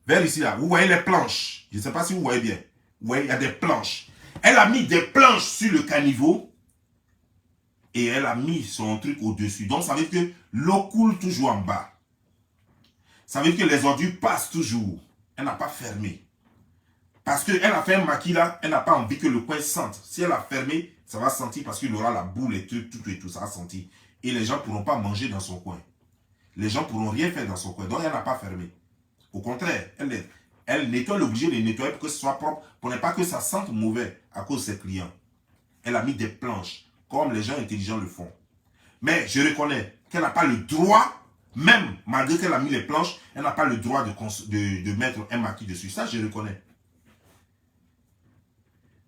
Vers ici là. Vous voyez les planches. Je ne sais pas si vous voyez bien. Vous voyez, il y a des planches. Elle a mis des planches sur le caniveau. Et elle a mis son truc au-dessus. Donc ça veut dire que l'eau coule toujours en bas. Ça veut dire que les ordures passent toujours. Elle n'a pas fermé. Parce qu'elle a fait un maquis là, elle n'a pas envie que le coin sente. Si elle a fermé, ça va sentir parce qu'il aura la boule et tout, ça va sentir. Et les gens ne pourront pas manger dans son coin. Les gens ne pourront rien faire dans son coin. Donc elle n'a pas fermé. Au contraire, elle nettoie, elle est obligée de nettoyer pour que ce soit propre, pour ne pas que ça sente mauvais à cause de ses clients. Elle a mis des planches, comme les gens intelligents le font. Mais je reconnais qu'elle n'a pas le droit, même malgré qu'elle a mis les planches, elle n'a pas le droit de mettre un maquis dessus. Ça, je reconnais.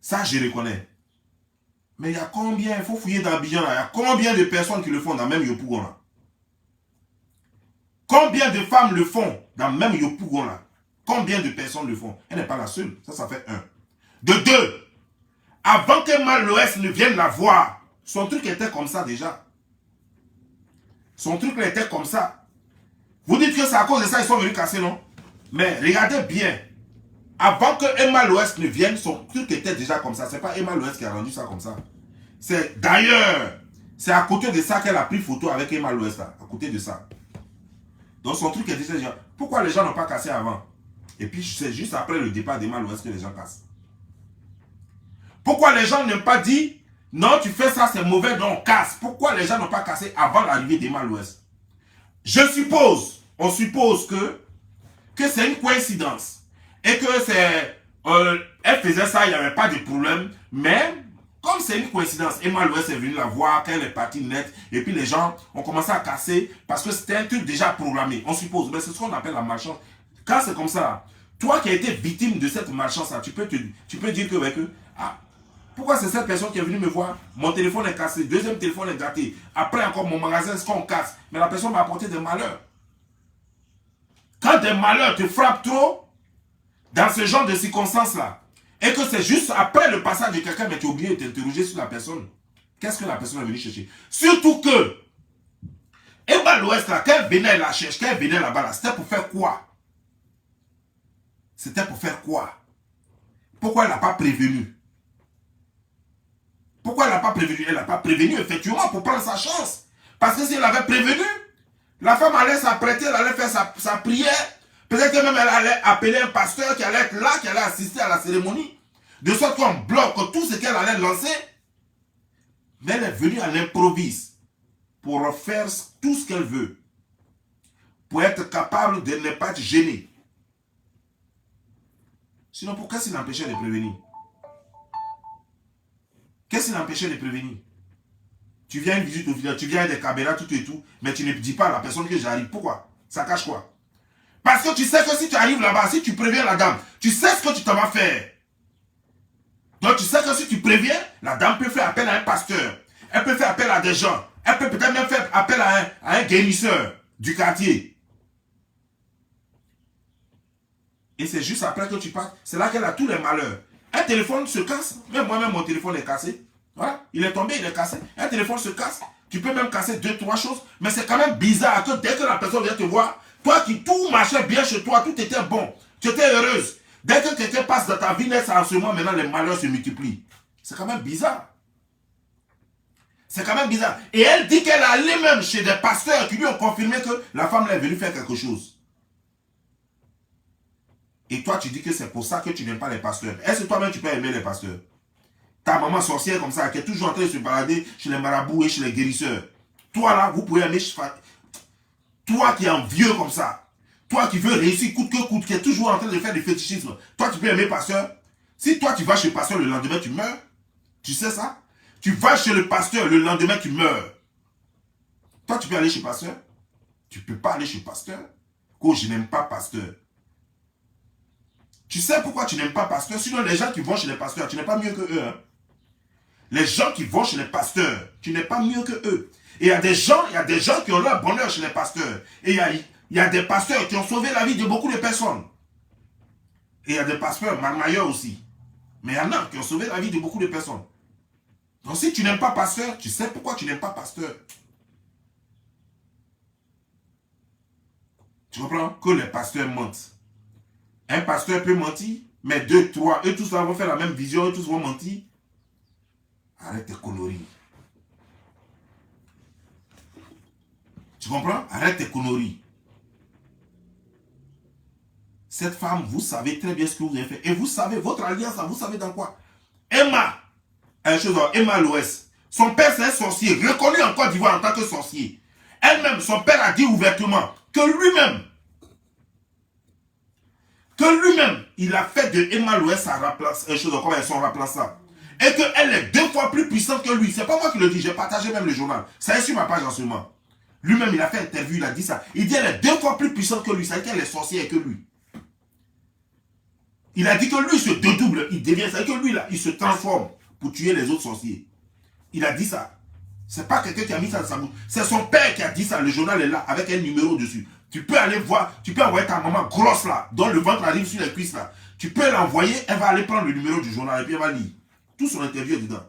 Ça, je reconnais. Mais il y a combien, il faut fouiller dans Abidjan, il y a combien de personnes qui le font dans même Yopougon là? Combien de femmes le font dans même Yopougon là? Combien de personnes le font? Elle n'est pas la seule. Ça fait un. De deux, avant que Mal-Ouest ne vienne la voir, son truc était comme ça déjà. Son truc était comme ça. Vous dites que c'est à cause de ça qu'ils sont venus casser, non? Mais regardez bien. Avant que Emma l'Ouest ne vienne, son truc était déjà comme ça. Ce n'est pas Emma l'Ouest qui a rendu ça comme ça. C'est d'ailleurs, c'est à côté de ça qu'elle a pris photo avec Emma l'Ouest là. À côté de ça. Donc son truc est déjà... Pourquoi les gens n'ont pas cassé avant? Et puis c'est juste après le départ d'Emma l'Ouest que les gens cassent. Pourquoi les gens n'ont pas dit non, tu fais ça, c'est mauvais, donc on casse? Pourquoi les gens n'ont pas cassé avant l'arrivée d'Emma l'Ouest? Je suppose, on suppose que c'est une coïncidence. Et que c'est... elle faisait ça, il n'y avait pas de problème. Mais, comme c'est une coïncidence, Emma l'Ouest est venue la voir, qu'elle est partie nette. Et puis les gens ont commencé à casser parce que c'était un truc déjà programmé. On suppose, mais c'est ce qu'on appelle la malchance. Quand c'est comme ça, toi qui as été victime de cette malchance, tu peux dire que, ouais, pourquoi c'est cette personne qui est venue me voir? Mon téléphone est cassé, deuxième téléphone est gâté. Après encore mon magasin, est-ce qu'on casse? Mais la personne m'a apporté des malheurs. Quand des malheurs te frappent trop, dans ce genre de circonstances-là, et que c'est juste après le passage de quelqu'un, mais tu es obligé de t'interroger sur la personne. Qu'est-ce que la personne est venue chercher? Surtout que, Emma l'Ouest, là, quand elle venait la chercher, quand elle venait là-bas, là, c'était pour faire quoi? C'était pour faire quoi? Pourquoi elle n'a pas prévenu? Pourquoi elle n'a pas prévenu? Elle n'a pas prévenu, effectivement, pour prendre sa chance. Parce que si elle avait prévenu, la femme allait s'apprêter, elle allait faire sa prière. Peut-être que même elle allait appeler un pasteur qui allait être là, qui allait assister à la cérémonie. De sorte qu'on bloque tout ce qu'elle allait lancer. Mais elle est venue à l'improviste pour faire tout ce qu'elle veut. Pour être capable de ne pas être gênée. Sinon, pourquoi s'il l'empêchait de prévenir? Qu'est-ce qui l'empêchait de prévenir? Tu viens à une visite au village, tu viens avec des caméras, tout et tout, mais tu ne dis pas à la personne que j'arrive. Pourquoi? Ça cache quoi? Parce que tu sais que si tu arrives là-bas, si tu préviens la dame, tu sais ce que tu t'en vas faire. Donc tu sais que si tu préviens, la dame peut faire appel à un pasteur. Elle peut faire appel à des gens. Elle peut peut-être même faire appel à un guérisseur du quartier. Et c'est juste après que tu passes. C'est là qu'elle a tous les malheurs. Un téléphone se casse. Même moi-même, mon téléphone est cassé. Voilà. Il est tombé, il est cassé. Un téléphone se casse. Tu peux même casser 2-3 choses. Mais c'est quand même bizarre que dès que la personne vient te voir, toi qui tout marchait bien chez toi, tout était bon. Tu étais heureuse. Dès que quelqu'un passe dans ta vie, en ce moment, maintenant, les malheurs se multiplient. C'est quand même bizarre. C'est quand même bizarre. Et elle dit qu'elle est allée même chez des pasteurs qui lui ont confirmé que la femme est venue faire quelque chose. Et toi, tu dis que c'est pour ça que tu n'aimes pas les pasteurs. Est-ce que toi-même, tu peux aimer les pasteurs? Ta maman sorcière comme ça, qui est toujours en train de se balader chez les marabouts et chez les guérisseurs. Toi, là, vous pouvez aimer... Toi qui es un vieux comme ça, toi qui veux réussir coûte que coûte, qui est toujours en train de faire du fétichisme, toi, tu peux aimer pasteur? Si toi, tu vas chez le pasteur, le lendemain, tu meurs. Tu sais ça? Tu vas chez le pasteur, le lendemain, tu meurs. Toi, tu peux aller chez le pasteur? Tu ne peux pas aller chez le pasteur. Oh, je n'aime pas pasteur. Tu sais pourquoi tu n'aimes pas pasteur? Sinon, les gens qui vont chez les pasteurs, tu n'es pas mieux que eux. Hein? Les gens qui vont chez les pasteurs, tu n'es pas mieux que eux. Et il y a des gens qui ont leur bonheur chez les pasteurs. Et il y a des pasteurs qui ont sauvé la vie de beaucoup de personnes. Et il y a des pasteurs marmailleurs aussi. Mais il y en a qui ont sauvé la vie de beaucoup de personnes. Donc si tu n'aimes pas pasteur, tu sais pourquoi tu n'aimes pas pasteur. Tu comprends? Que les pasteurs mentent. Un pasteur peut mentir, mais 2, 3, eux tous là vont faire la même vision, eux tous vont mentir. Arrête tes conneries. Tu comprends? Arrête tes conneries. Cette femme, vous savez très bien ce que vous avez fait. Et vous savez, votre alliance, vous savez dans quoi? Emma l'Ouest. Son père, c'est un sorcier, reconnu en Côte d'Ivoire en tant que sorcier. Elle-même, son père a dit ouvertement que lui-même, il a fait de Emma l'Ouest son remplaçant. Et qu'elle est 2 fois plus puissante que lui. C'est pas moi qui le dis, j'ai partagé même le journal. Ça est sur ma page en ce moment. Lui-même, il a fait interview, il a dit ça. Il dit qu'elle est 2 fois plus puissante que lui. Ça veut dire qu'elle est sorcière que lui. Il a dit que lui se dédouble, il devient ça. Et que lui, là, il se transforme pour tuer les autres sorciers. Il a dit ça. C'est pas quelqu'un qui a mis ça dans sa bouche. C'est son père qui a dit ça. Le journal est là, avec un numéro dessus. Tu peux aller voir, tu peux envoyer ta maman grosse là, dont le ventre arrive sur les cuisses là. Tu peux l'envoyer, elle va aller prendre le numéro du journal et puis elle va lire. Tout son interview est dedans.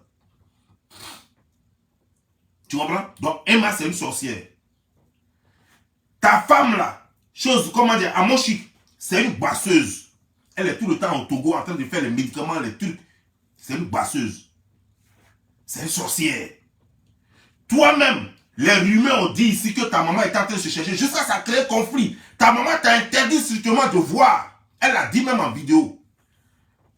Tu comprends? Donc Emma, c'est une sorcière. Ta femme là, comment dire, à mon chic, c'est une basseuse. Elle est tout le temps au Togo en train de faire les médicaments, les trucs. C'est une basseuse. C'est une sorcière. Toi-même, les rumeurs ont dit ici que ta maman est en train de se chercher. Jusqu'à ça crée conflit. Ta maman t'a interdit strictement de voir. Elle l'a dit même en vidéo.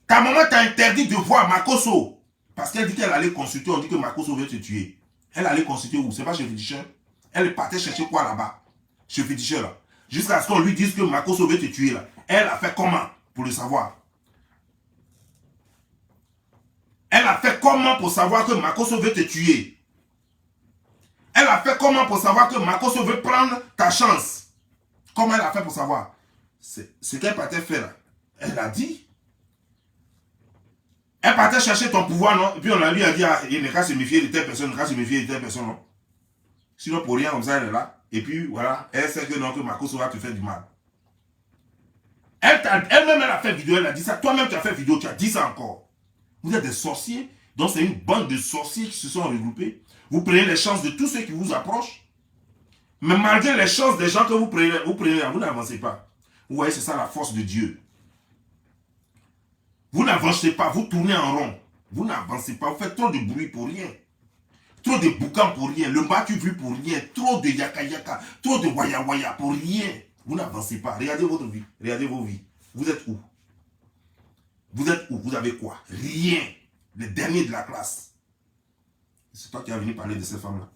Ta maman t'a interdit de voir Makosso. Parce qu'elle dit qu'elle allait consulter. On dit que Makosso veut te tuer. Elle allait consulter où? C'est pas chez Féticheur. Elle partait chercher quoi là-bas? Chez Féticheur là. Jusqu'à ce qu'on lui dise que Makosso veut te tuer là. Elle a fait comment pour le savoir? Elle a fait comment pour savoir que Makosso veut te tuer? Elle a fait comment pour savoir que Makosso veut prendre ta chance? Comment elle a fait pour savoir? Ce qu'elle partait faire là. Elle a dit. Elle partait chercher ton pouvoir, non? Et puis on lui a dit, ah, il ne qu'à se méfier de telle personne, il ne qu'à se méfier de telle personne, non? Sinon pour rien comme ça, elle est là. Et puis voilà, elle sait que non, que Makosso va te faire du mal. Elle-même, elle a fait vidéo, elle a dit ça. Toi-même, tu as fait vidéo, tu as dit ça encore. Vous êtes des sorciers Donc c'est une bande de sorciers qui se sont regroupés. Vous prenez les chances de tous ceux qui vous approchent. Mais malgré les chances des gens que vous prenez, vous n'avancez pas. Vous voyez, c'est ça la force de Dieu. Vous n'avancez pas, vous tournez en rond. Vous n'avancez pas, vous faites trop de bruit pour rien. Trop de boucan pour rien. Le bas tu vu pour rien. Trop de yaka yaka. Trop de waya waya pour rien. Vous n'avancez pas. Regardez votre vie. Regardez vos vies. Vous êtes où? Vous êtes où? Vous avez quoi? Rien. Les derniers de la classe. C'est toi qui as venu parler de ces femmes-là.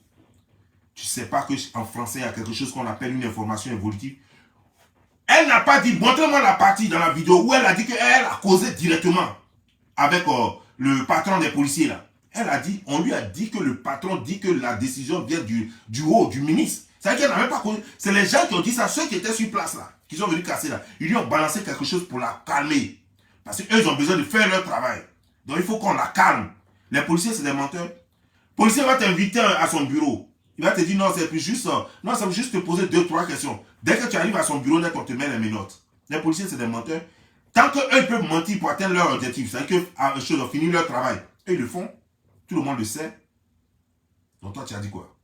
Tu ne sais pas qu'en français, il y a quelque chose qu'on appelle une information évolutive. Elle n'a pas dit, montrez-moi la partie dans la vidéo où elle a dit qu'elle a causé directement avec le patron des policiers là. Elle a dit, on lui a dit que le patron dit que la décision vient du haut, du ministre. C'est-à-dire qu'elle n'a même pas causé. C'est les gens qui ont dit ça, ceux qui étaient sur place là, qui sont venus casser là. Ils lui ont balancé quelque chose pour la calmer. Parce qu'eux, ils ont besoin de faire leur travail. Donc il faut qu'on la calme. Les policiers, c'est des menteurs. Le policier va t'inviter à son bureau. Il va te dire, non, c'est juste, non, ça veut juste te poser 2-3 questions. Dès que tu arrives à son bureau, on te met les menottes. Les policiers, c'est des menteurs. Tant qu'eux, ils peuvent mentir pour atteindre leur objectif, c'est-à-dire qu'ils ont fini leur travail. Eux, ils le font. Tout le monde le sait. Donc toi, tu as dit quoi?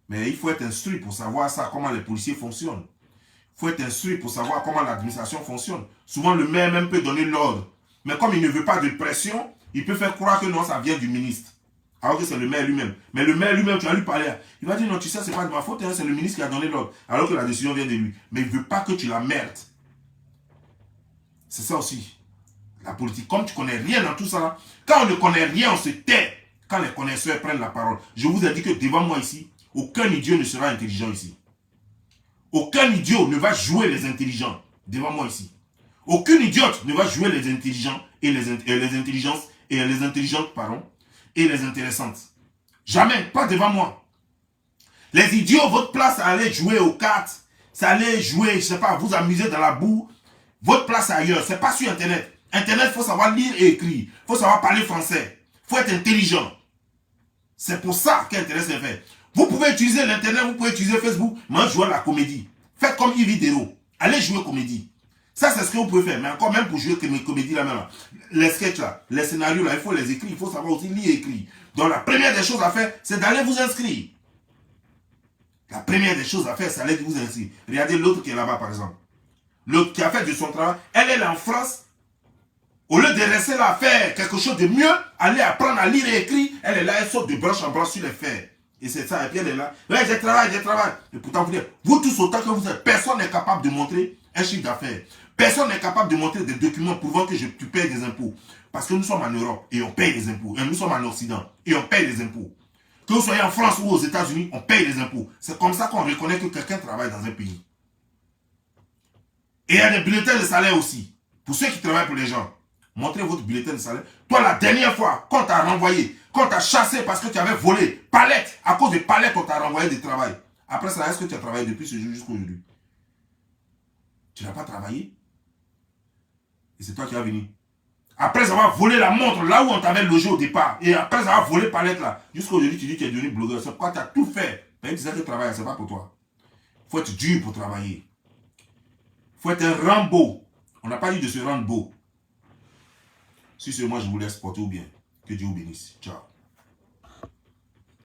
Mais il faut être instruit pour savoir ça, comment les policiers fonctionnent. Il faut être instruit pour savoir comment l'administration fonctionne. Souvent, le maire même peut donner l'ordre. Mais comme il ne veut pas de pression, il peut faire croire que non, ça vient du ministre. Alors que c'est le maire lui-même. Mais le maire lui-même, tu vas lui parler. Il va dire, non, tu sais, c'est pas de ma faute, hein, c'est le ministre qui a donné l'ordre. Alors que la décision vient de lui. Mais il ne veut pas que tu la merdes. C'est ça aussi. La politique. Comme tu ne connais rien dans tout ça, là, quand on ne connaît rien, on se tait. Quand les connaisseurs prennent la parole. Je vous ai dit que devant moi ici, aucun idiot ne sera intelligent ici. Aucun idiot ne va jouer les intelligents devant moi ici. Aucune idiote ne va jouer les intelligents et les intelligences et les intelligentes, pardon, et les intéressantes. Jamais, pas devant moi. Les idiots, votre place, ça allait jouer aux cartes, ça allait jouer, je sais pas, vous amuser dans la boue. Votre place ailleurs, c'est pas sur Internet. Internet, il faut savoir lire et écrire. Il faut savoir parler français. Il faut être intelligent. C'est pour ça qu'Internet s'est fait. Vous pouvez utiliser l'Internet, vous pouvez utiliser Facebook, mais jouer à la comédie. Faites comme Yves Vidéo. Allez jouer comédie. Ça, c'est ce que vous pouvez faire. Mais encore même pour jouer comédie là même. Les sketchs là, les scénarios là, il faut les écrire. Il faut savoir aussi lire et écrire. Donc la première des choses à faire, c'est d'aller vous inscrire. La première des choses à faire, c'est d'aller vous inscrire. Regardez l'autre qui est là-bas par exemple. L'autre qui a fait de son travail, elle est là en France. Au lieu de rester là à faire quelque chose de mieux, aller apprendre à lire et écrire, elle est là, elle saute de branche en branche sur les fers. Et c'est ça, et puis elle est là. Ouais, je travaille. Et pourtant, vous tous autant que vous êtes, personne n'est capable de montrer un chiffre d'affaires. Personne n'est capable de montrer des documents prouvant que tu payes des impôts. Parce que nous sommes en Europe et on paye des impôts. Et nous sommes en Occident et on paye des impôts. Que vous soyez en France ou aux États-Unis, on paye des impôts. C'est comme ça qu'on reconnaît que quelqu'un travaille dans un pays. Et il y a des bulletins de salaire aussi. Pour ceux qui travaillent pour les gens. Montrez votre bulletin de salaire. Toi, la dernière fois, quand t'a renvoyé, quand t'a chassé parce que tu avais volé, palette, à cause de palette, on t'a renvoyé du travail. Après ça, est-ce que tu as travaillé depuis ce jour jusqu'à aujourd'hui? Tu n'as pas travaillé. Et c'est toi qui as venu. Après avoir volé la montre là où on t'avait logé au départ, et après avoir volé palette là, jusqu'à aujourd'hui, tu dis que tu es devenu blogueur. C'est pourquoi tu as tout fait. Mais tu disais que le travail, c'est pas pour toi. Il faut être dur pour travailler. Il faut être un Rambo. On n'a pas dit de se rendre beau. Si c'est moi, je vous laisse porter ou bien. Que Dieu vous bénisse. Ciao.